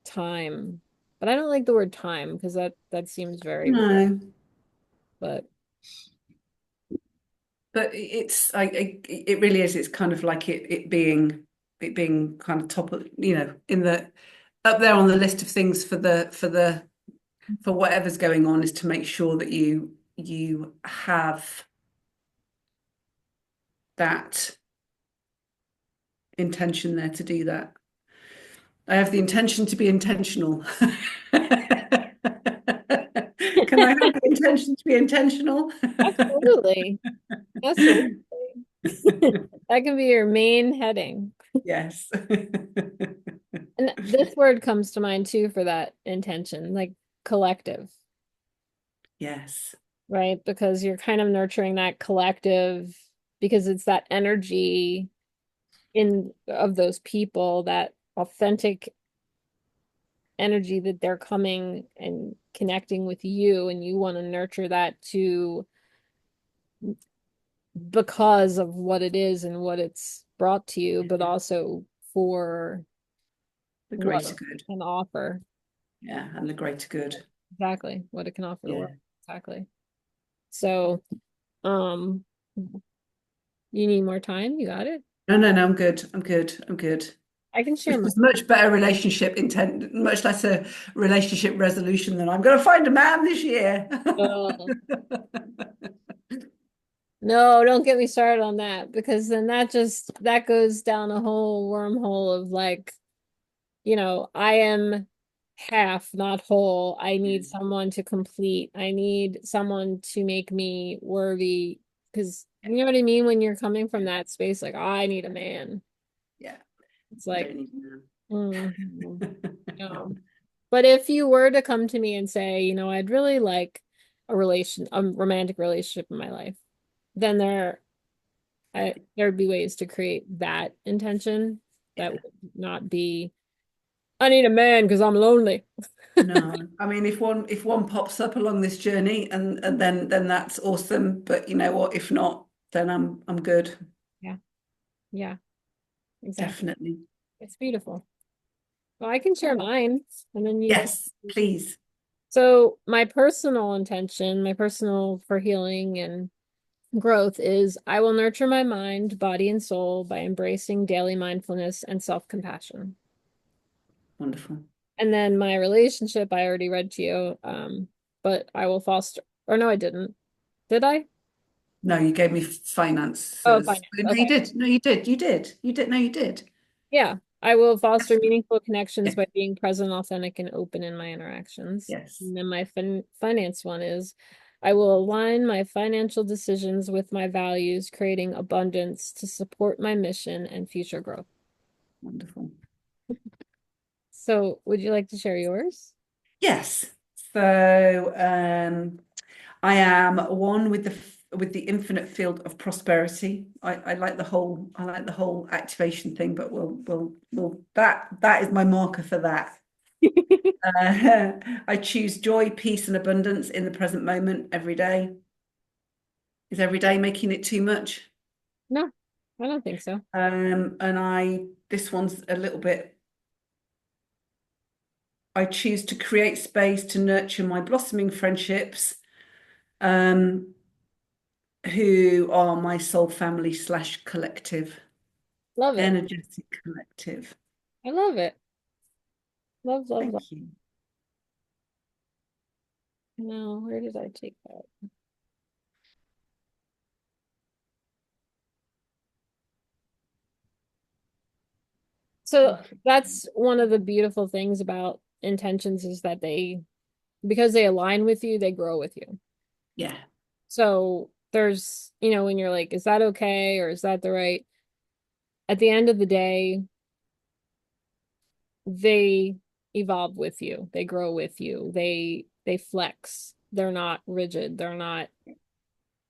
time. But I don't like the word time because that seems very, No, but but it really is. It's kind of like it being kind of top of, in the up there on the list of things for whatever's going on, is to make sure that you have that intention there to do that. I have the intention to be intentional. Can I have the intention to be intentional? absolutely. Absolutely. That can be your main heading. Yes. And this word comes to mind too for that intention, like collective, Yes. right? Because you're kind of nurturing that collective because it's that energy in of those people, that authentic energy that they're coming and connecting with you, and you want to nurture that too because of what it is and what it's brought to you, but also for The what greater it good. can offer. Yeah, and the greater good. Exactly. What it can offer the Yeah. world. Exactly. So, um, you need more time? You got it? No, no, no, I'm good. I'm good. I'm good. I can share This mine. is much better relationship intent, much less a relationship resolution than I'm going to find a man this year. Oh, no, don't get me started on that because then that goes down a whole wormhole of like, I am half, not whole. I Yeah, need someone to complete. I need someone to make me worthy. Because you know what I mean? When you're coming from yeah, that space, like, I need a man. yeah. It's You like, don't need a mhm, man. no. But if you were to come to me and say, I'd really like a romantic relationship in my life, then there'd be ways to create that intention that Yeah. would not be, I need a man because I'm lonely. No, I mean if one pops up along this journey and then that's awesome. But you know what? If not, then I'm good. Yeah, yeah, exactly. Definitely. It's beautiful. Well, I can share mine and then you can. Yes, please. So, my personal intention, my personal for healing and growth is I will nurture my mind, body, and soul by embracing daily mindfulness and self-compassion. Wonderful. And then my relationship, I already read to you, but I will foster, or no, I didn't. Did I? No, you gave me Oh, finances. finance. No, you Okay. did. No, you did. You did. You did. No, you did. Yeah. I will foster Yes. meaningful connections Yes. by being present, authentic, and open in my interactions. Yes. And then my finance one is I will align my financial decisions with my values, creating abundance to support my mission and future growth. Wonderful. So, would you like to share yours? Yes. So I am one with the infinite field of prosperity. I like the whole activation thing, but we'll that is my marker for that. I choose joy, peace, and abundance in the present moment every day. Is every day making it too much? No, I don't think so. And this one's a little bit. I choose to create space to nurture my blossoming friendships, um, who are my soul family slash collective, Love it. energetic collective. I love it. Love, love, love. Thank you. No, where did I take that? So that's one of the beautiful things about intentions is that because they align with you, they grow with you. Yeah, So there's, when you're like, is that okay? Or is that the right? At the end of the day, they evolve with you. They grow with you. They flex. They're not rigid. They're not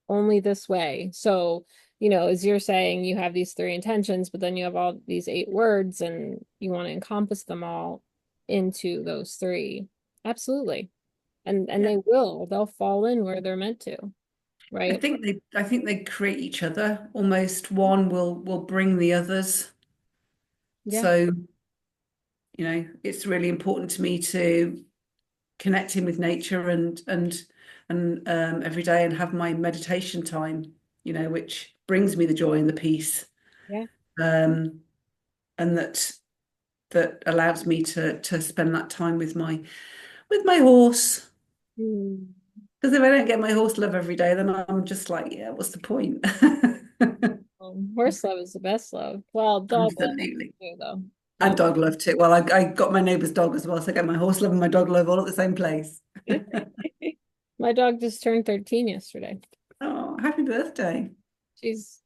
only this way. So, as you're saying, you have these three intentions, but then you have all these 8 words and you want to encompass them all into those three. Absolutely. And yeah. they'll fall in where they're meant to, right? I think they create each other. Almost one will bring the others. Yeah. So, it's really important to me to connect in with nature and every day and have my meditation time, which brings me the joy and the peace. Yeah. Um, and that allows me to spend that time with my horse. Mm. Because if I don't get my horse love every day, then I'm just like, yeah, what's the point? Horse love is the best love. Well, dog love Absolutely. too, though. And Dog. dog love too. Well, I got my neighbour's dog as well, so I get my horse love and my dog love all at the same place. My dog just turned 13 yesterday. Oh, happy birthday. She's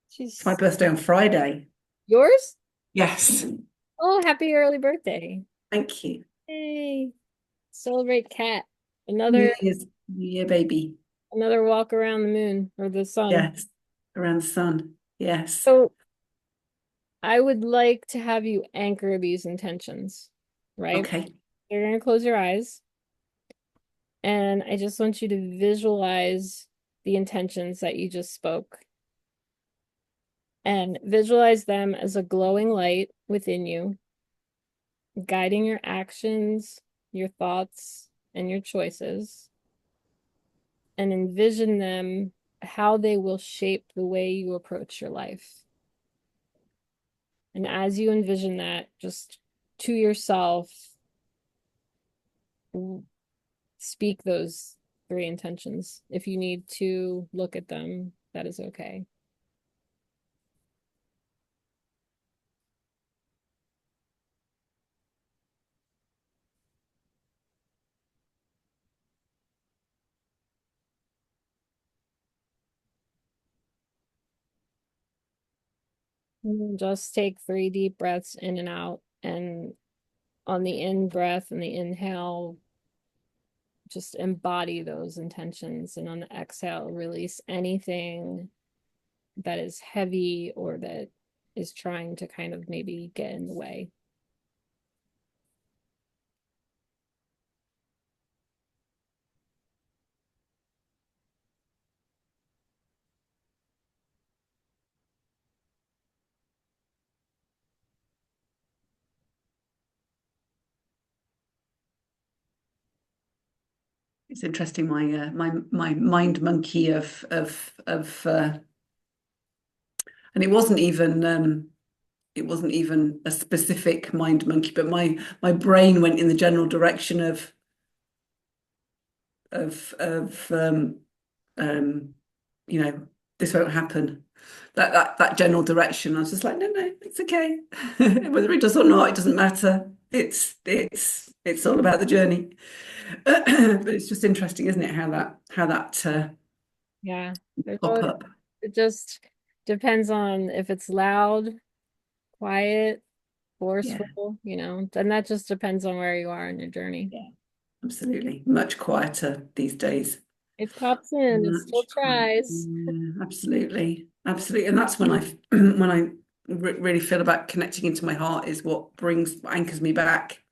It's my she's birthday on Friday. yours? Yes. Oh, happy early birthday. Thank you. Hey, celebrate cat. New Another Year's New Year, baby. another walk around the moon or the sun. Yes. Around the sun. Yes. So I would like to have you anchor these intentions, right? Okay. You're going to close your eyes, and I just want you to visualize the intentions that you just spoke and visualize them as a glowing light within you, guiding your actions, your thoughts, and your choices, and envision them how they will shape the way you approach your life. And as you envision that, just to yourself, speak those three intentions. If you need to look at them, that is okay. And then just take 3 deep breaths in and out. And on the in breath and the inhale, just embody those intentions. And on the exhale, release anything that is heavy or that is trying to kind of maybe get in the way. It's interesting. My mind monkey of and it wasn't even a specific mind monkey, but my brain went in the general direction of um, you know, this won't happen. That general direction. I was just like, no, no, it's okay. Whether it does or not, it doesn't matter. It's all about the journey. But it's just interesting, isn't it? How that Yeah. There's pop always, up. it just depends on if it's loud, quiet, Yeah, forceful, and that just depends on where you are in your journey. yeah, absolutely. Much quieter these days. It pops in, it still Much quieter. tries. Yeah, absolutely, absolutely. And that's when I when I really feel about connecting into my heart is what anchors me back.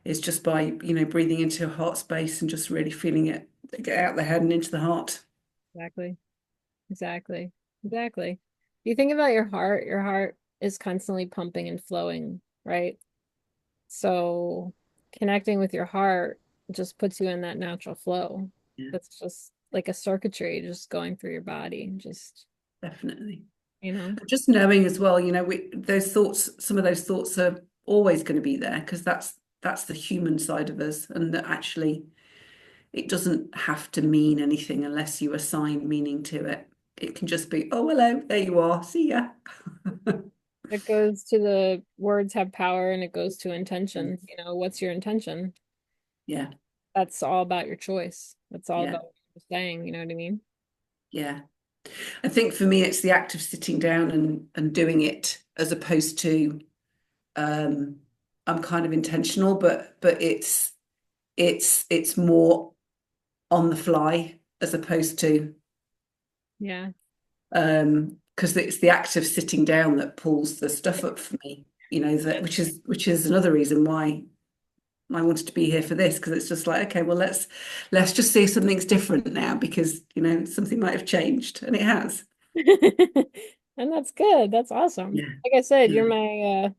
Is just by, breathing into your heart space and just really feeling it get out the head and into the heart. Exactly. Exactly. Exactly. You think about your heart is constantly pumping and flowing, right? So connecting with your heart just puts you in that natural flow. Yeah, That's just like a circuitry just going through your body, just, definitely. you know. But just knowing as well, some of those thoughts are always going to be there because that's the human side of us, and that actually it doesn't have to mean anything unless you assign meaning to it. It can just be, oh, hello, there you are, see ya. It goes to the words have power and it goes to intention. What's your intention? Yeah, That's all about your choice. That's all yeah, about what you're saying, you know what I mean? yeah. I think for me, it's the act of sitting down and doing it as opposed to um, I'm kind of intentional, but it's more on the fly as opposed to Yeah. because it's the act of sitting down that pulls the stuff up for me, that which is another reason why I wanted to be here for this because it's just like, okay, well let's just see if something's different now because something might have changed and it has. And that's good. That's awesome. Yeah, Like I said, yeah. you're my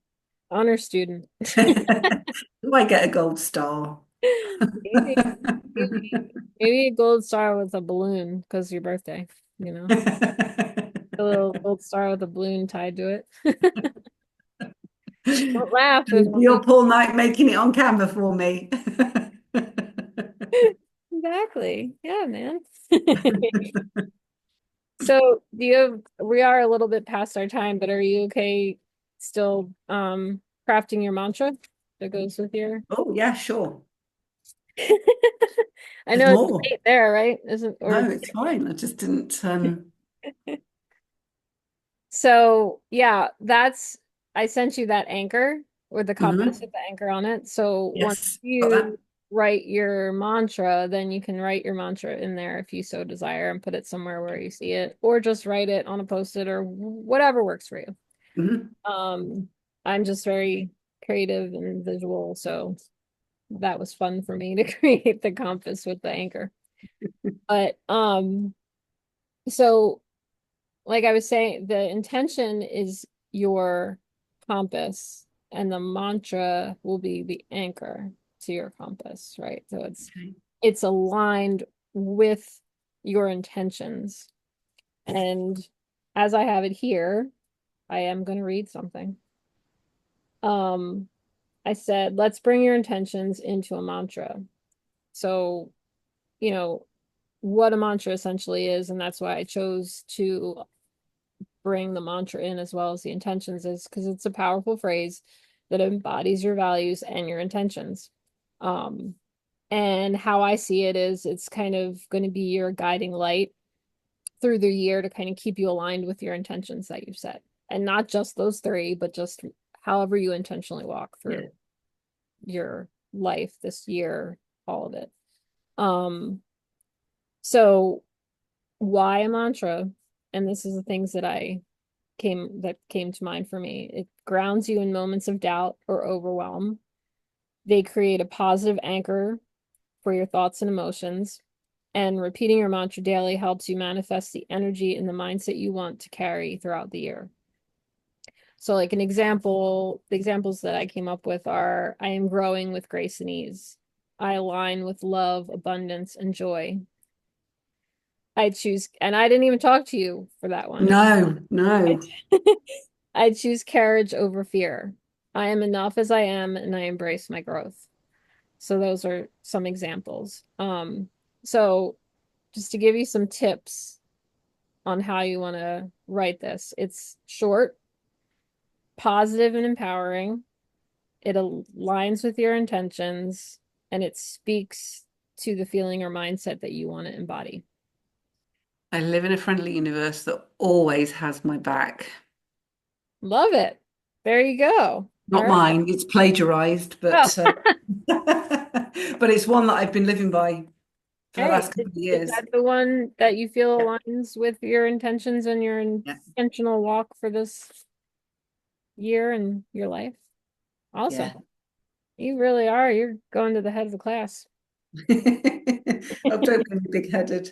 honor student. Do I get a gold star? Maybe, maybe a gold star with a balloon because your birthday, you know, a little gold star with a balloon tied to it. Don't laugh if You're Paul Knight making it on Canva for me. exactly. Yeah, man. So we are a little bit past our time, but are you okay still crafting your mantra that goes with your Oh, yeah, sure. I There's know it's more. late there, right? Isn't or No, it's fine. I just didn't. so yeah, that's I sent you that anchor with the compass Mhm. with the anchor on it. So once Yes, got that. you write your mantra, then you can write your mantra in there if you so desire and put it somewhere where you see it, or just write it on a post-it or whatever works for you. Mhm. Um, I'm just very creative and visual, so that was fun for me to create the compass with the anchor. But so like I was saying, the intention is your compass, and the mantra will be the anchor to your compass, right? So Okay. it's aligned with your intentions. And as I have it here, I am going to read something. Um, I said, let's bring your intentions into a mantra. So, you know, what a mantra essentially is, and that's why I chose to bring the mantra in as well as the intentions, is because it's a powerful phrase that embodies your values and your intentions. Um, and how I see it is it's kind of going to be your guiding light through the year to kind of keep you aligned with your intentions that you've set. And not just those three, but just however you intentionally walk Yeah. through your life this year, all of it. Um, so why a mantra? And this is the things that came to mind for me. It grounds you in moments of doubt or overwhelm. They create a positive anchor for your thoughts and emotions. And repeating your mantra daily helps you manifest the energy and the mindset you want to carry throughout the year. So, like an example, the examples that I came up with are I am growing with grace and ease. I align with love, abundance, and joy. I choose, and I didn't even talk to you for that one. No, I, no. I choose courage over fear. I am enough as I am, and I embrace my growth. So those are some examples. So just to give you some tips on how you want to write this, it's short, positive, and empowering. It aligns with your intentions, and it speaks to the feeling or mindset that you want to embody. I live in a friendly universe that always has my back. Love it. There you go. All Not right. mine, it's plagiarized, Oh, but it's one that I've been living by for the hey, last couple of is years. that the one that you feel Yeah, aligns with your intentions and your yeah, intentional walk for this year and your life? Awesome. yeah. You really are. You're going to the head of the class. Oh, don't be big-headed.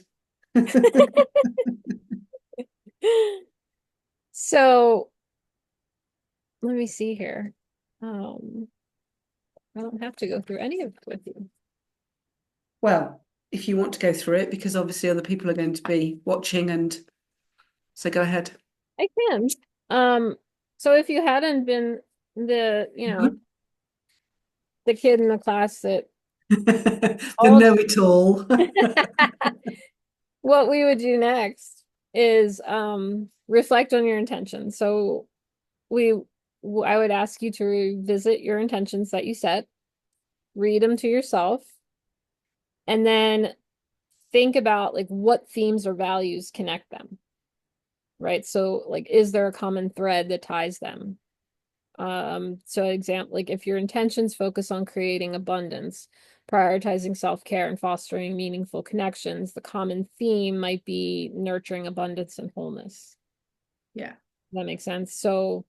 So let me see here. Um, I don't have to go through any of it with you. Well, if you want to go through it, because obviously other people are going to be watching, and so go ahead. I can. Um, so if you hadn't been Mhm. the kid in the class that The all know-it-all. what we would do next is reflect on your intentions. So we I would ask you to revisit your intentions that you set, read them to yourself, and then think about like what themes or values connect them, right? So like is there a common thread that ties them? So example, like if your intentions focus on creating abundance, prioritizing self-care and fostering meaningful connections, the common theme might be nurturing abundance and wholeness. Yeah. Does that makes sense? So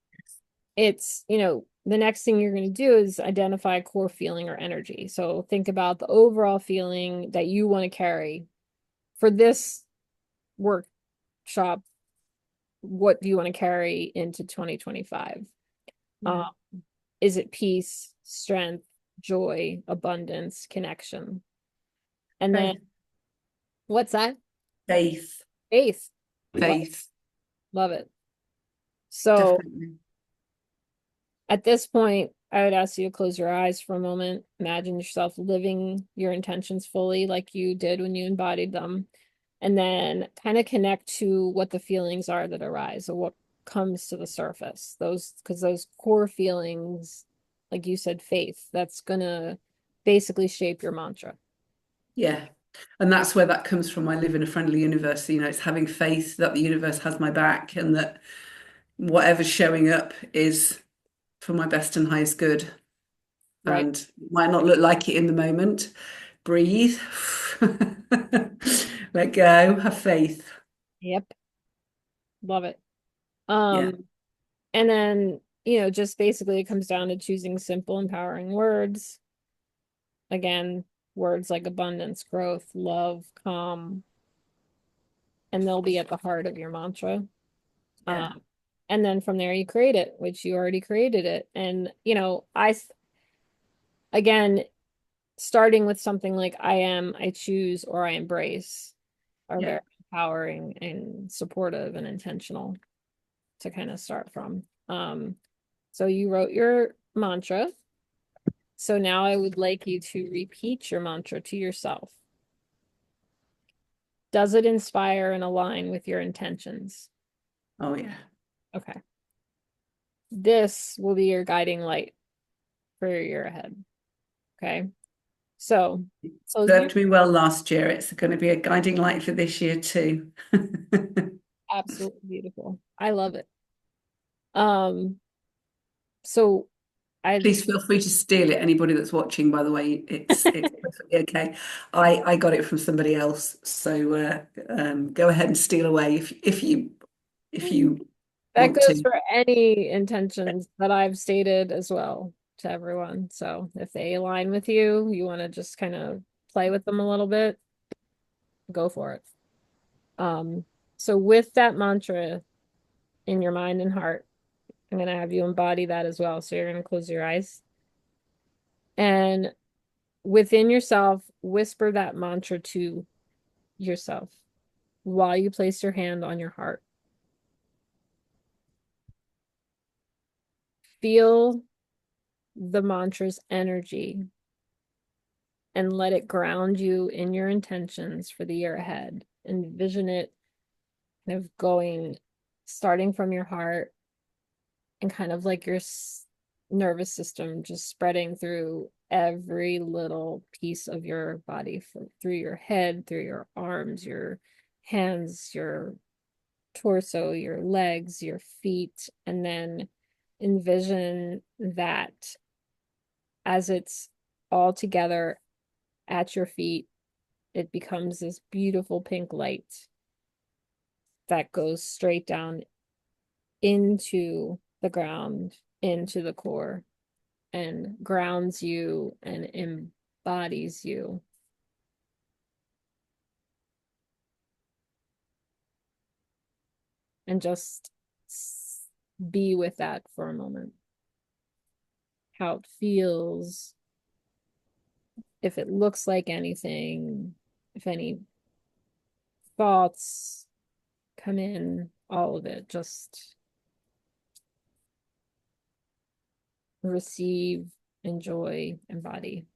it's, the next thing you're going to do is identify a core feeling or energy. So think about the overall feeling that you want to carry for this workshop. What do you want to carry into 2025? Um, Yeah. is it peace, strength, joy, abundance, connection? And then Faith. what's that? Faith. Faith. Love, Faith. love it. So Definitely. at this point, I would ask you to close your eyes for a moment. Imagine yourself living your intentions fully like you did when you embodied them. And then kind of connect to what the feelings are that arise or what comes to the surface. Because those core feelings, like you said, faith, that's going to basically shape your mantra. Yeah. And that's where that comes from. I live in a friendly universe. It's having faith that the universe has my back and that whatever's showing up is for my best and highest good. Right. And it might not look like it in the moment. Breathe. Let go. Have faith. Yep. Love it. Yeah. Um, And then, just basically it comes down to choosing simple, empowering words. Again, words like abundance, growth, love, calm, and they'll be at the heart of your mantra. Yeah. Um, and then from there you create it, which you already created it. And, again, starting with something like I am, I choose, or I embrace are Yeah. very empowering and supportive and intentional to kind of start from. So you wrote your mantra. So now I would like you to repeat your mantra to yourself. Does it inspire and align with your intentions? Oh, yeah. Okay. This will be your guiding light for your year ahead. Okay. So, so you Served me well last year. It's going to be a guiding light for this year too. absolutely beautiful. I love it. Um, so I Please feel free to steal it. Anybody that's watching, by the way, it's perfectly okay. I got it from somebody else, so go ahead and steal away if you that want goes to. for any intentions that I've stated as well to everyone. So if they align with you, you want to just kind of play with them a little bit, go for it. Um, so with that mantra in your mind and heart, I'm going to have you embody that as well. So you're going to close your eyes and within yourself, whisper that mantra to yourself while you place your hand on your heart. Feel the mantra's energy and let it ground you in your intentions for the year ahead. Envision it kind of going, starting from your heart and kind of like your nervous system just spreading through every little piece of your body, through your head, through your arms, your hands, your torso, your legs, your feet, and then envision that as it's all together at your feet, it becomes this beautiful pink light that goes straight down into the ground, into the core, and grounds you and embodies you. And just be with that for a moment. How it feels, if it looks like anything, if any thoughts come in, all of it, just receive, enjoy, embody.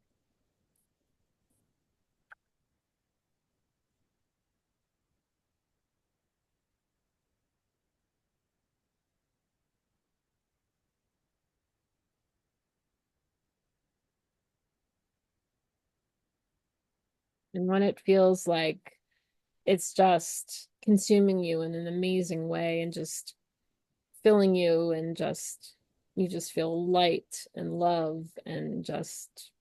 And when it feels like it's just consuming you in an amazing way and just filling you and just you just feel light and love and just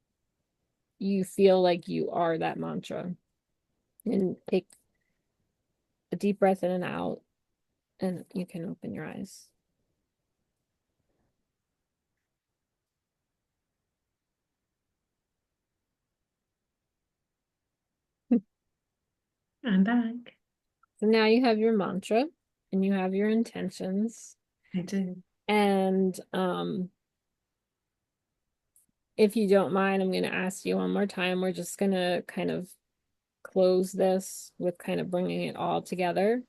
you feel like you are that mantra. And take a deep breath in and out, and you can open your eyes. I'm back. So now you have your mantra and you have your intentions. I do. And if you don't mind, I'm going to ask you one more time. We're just going to kind of close this with kind of bringing it all together.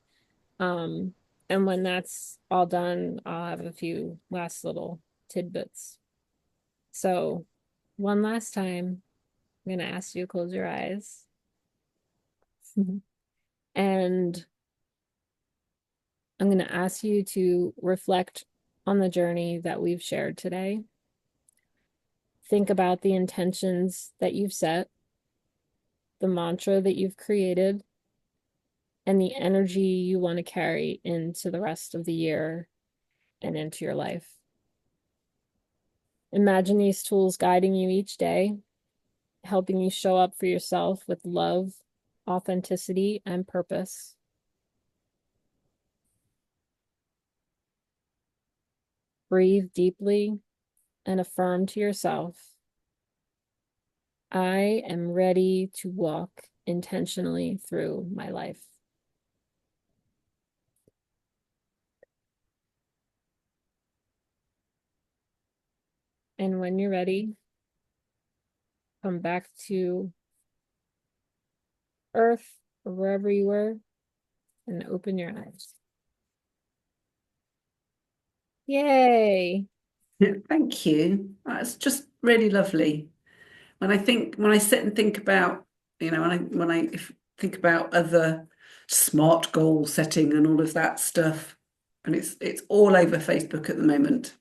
Um, and when that's all done, I'll have a few last little tidbits. So, one last time, I'm going to ask you to close your eyes. And I'm going to ask you to reflect on the journey that we've shared today. Think about the intentions that you've set, the mantra that you've created, and the energy you want to carry into the rest of the year and into your life. Imagine these tools guiding you each day, helping you show up for yourself with love, authenticity, and purpose. Breathe deeply and affirm to yourself, I am ready to walk intentionally through my life. And when you're ready, come back to earth or wherever you were and open your eyes. Yay. Yeah, thank you. That's just really lovely. When I sit and think about, think about other smart goal setting and all of that stuff, and it's all over Facebook at the moment.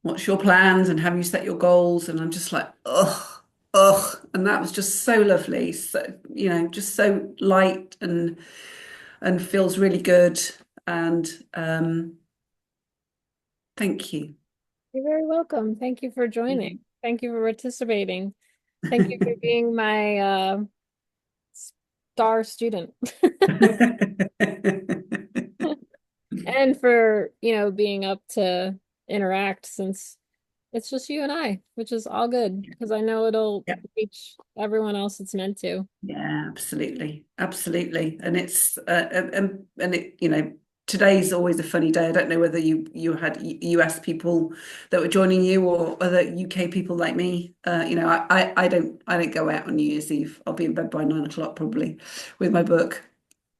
What's your plans and have you set your goals? And I'm just like, ugh, ugh. And that was just so lovely. So, just so light and feels really good. And thank you. You're very welcome. Thank you for joining. Thank you for participating. Thank you for being my star student and for, being up to interact since it's just you and I, which is all good because I know it'll Yeah. reach everyone else it's meant to. Yeah, absolutely, absolutely, and it's and it today's always a funny day. I don't know whether you had US people that were joining you or other UK people like me. I don't go out on New Year's Eve. I'll be in bed by 9 o'clock probably with my book.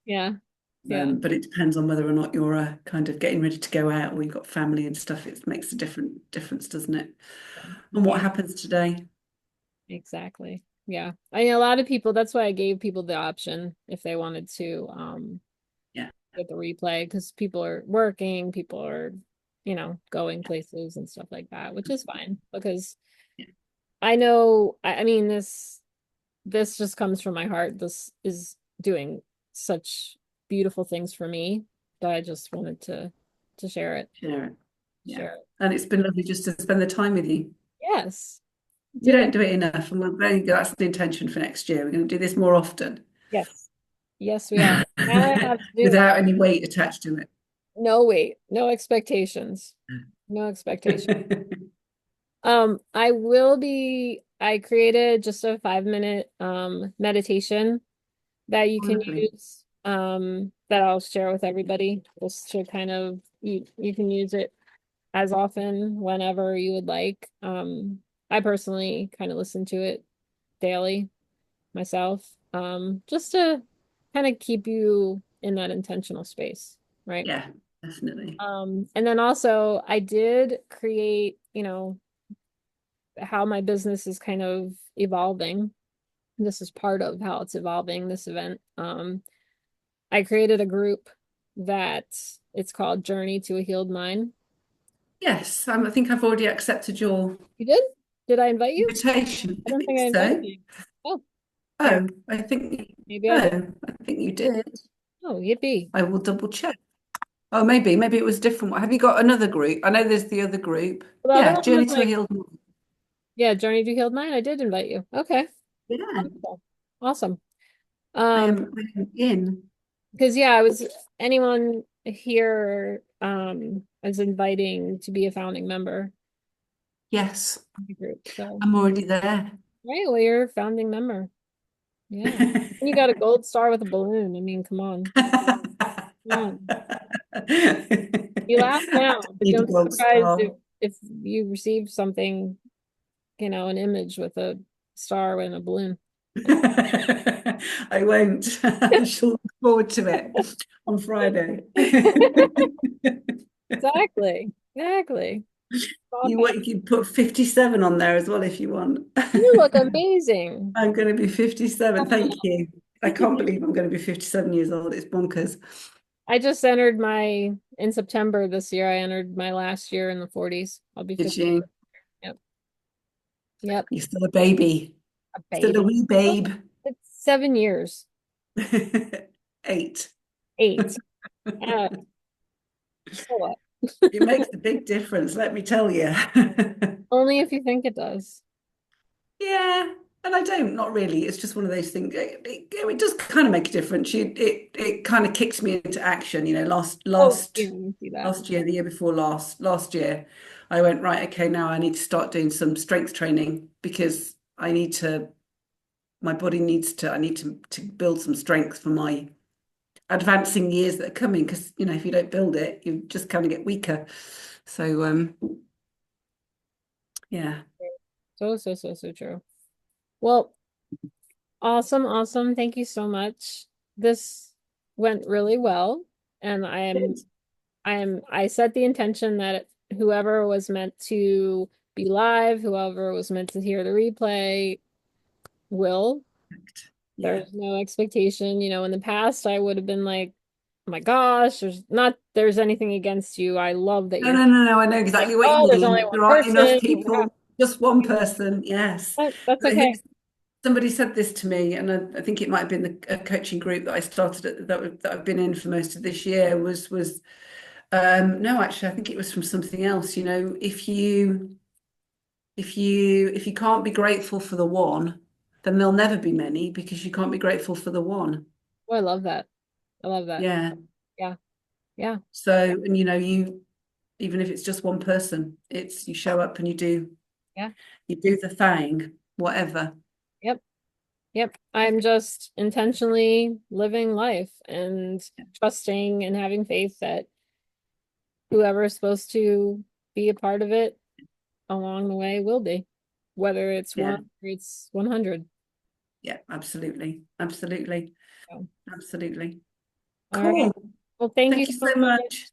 Yeah. Yeah. But it depends on whether or not you're kind of getting ready to go out or you've got family and stuff. It makes a difference, doesn't it? And what Yeah. happens today? Exactly. Yeah. I mean, a lot of people, that's why I gave people the option if they wanted to Yeah, get the replay because people are working, people are, going places and stuff like that, which is fine because yeah, I know, I mean, this just comes from my heart. This is doing such beautiful things for me that I just wanted to share it. share it. Yeah, Share it. and it's been lovely just to spend the time with you. Yes. We Did I? don't do it enough, and that's the intention for next year. We're going to do this more often Yes. Yes, we are. I have Zoom. without any weight attached to No wait, no expectations. No expectations. it. I created just a 5 minute meditation that you Oh, can lovely. use that I'll share with everybody just to kind of you can use it as often whenever you would like. I personally kind of listen to it daily myself, just to kind of keep you in that intentional space, right? Yeah, definitely. And then also I did create, how my business is kind of evolving. This is part of how it's evolving, this event. I created a group that it's called Journey to a Healed Mind. Yes, I think I've already accepted your You did? Did I invite you? invitation. I I don't think think I invited so. you. Oh, maybe Oh, I think maybe I did. oh, I think you did. Oh, yippee. I will double check. Oh, maybe it was different. Have you got another group? I know there's the other group. Well, the other Yeah, one was Journey to a like, Healed Mind. yeah, Journey to a Healed Mind. I did invite you. Okay. Yeah, Wonderful. Awesome. I Um, am, I am in. because yeah, I was anyone here I was inviting to be a founding member Yes, of the group. So, I'm already there. right, well, you're a founding member. Yeah. And you got a gold star with a balloon. I mean, come on. Come on. You laugh I now, but need a don't be gold surprised star. if you receive something, an image with a star and a balloon. I won't. I shall look forward to it on Friday. Exactly. Exactly. All You can put 57 on there as well if you want. You look amazing. I'm going to be 57. Thank you. I can't believe I'm going to be 57 years old. It's bonkers. I just entered in September this year, I entered my last year in the 40s. I'll be Did 50. you? Yep. Yep. You're still a baby. A Still a baby. wee Oh, babe. it's 7 years. 8. 8. Uh, so what? It makes a big difference, let me tell you. Only if you think it does. Yeah. And I don't, not really. It's just one of those things. It does kind of make a difference. It kind of kicks me into action. Oh, yeah, I see that. Last year, the year before last year, I went, right, okay, now I need to start doing some strength training because my body needs to, I need to build some strength for my advancing years that are coming. Because, if you don't build it, you just kind of get weaker. So, yeah. So, so, so, so true. Well, awesome, awesome. Thank you so much. This went really well, and I set the intention that whoever was meant to be live, whoever was meant to hear the replay will. Yeah. There's no expectation. In the past, I would have been like, oh my gosh, there's anything against you. I love that No, you're no, no, no. I know like, exactly what you oh, there's only mean. one There aren't enough person. Yeah, people, just one person. Yes. that's But okay. somebody said this to me, and I think it might have been a coaching group that I started that I've been in for most of this year. Was no, actually, I think it was from something else. If you can't be grateful for the one, then there'll never be many because you can't be grateful for the one. Oh, I love that. I love that. Yeah. Yeah, yeah, So, and you even if it's just one person, it's you show up and yeah. you do the thing, whatever. Yep. Yep. I'm just intentionally living life and trusting and having faith that whoever is supposed to be a part of it along the way will be, whether it's one Yeah. or it's 100. Yeah, absolutely. Absolutely. So, Absolutely. all right. Cool. Well, thank you Thank you so so much. much.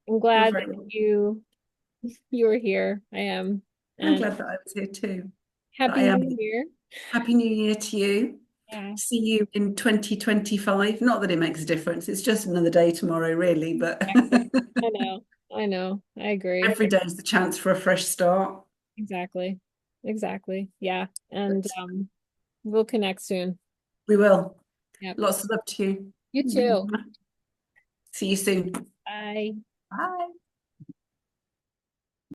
I'm You're glad very that welcome. you were here. I am. I'm And glad that I was here too. That I happy am. New Year. Happy New Year to you. Yeah. See you in 2025. Not that it makes a difference. It's just another day tomorrow, really, but Exactly. I know. I know. I agree. every day is the chance for a fresh start. Exactly. Exactly. Yeah. And But we'll connect soon. we will. Yep. Lots of love to You you. too. See you soon. Bye. Bye.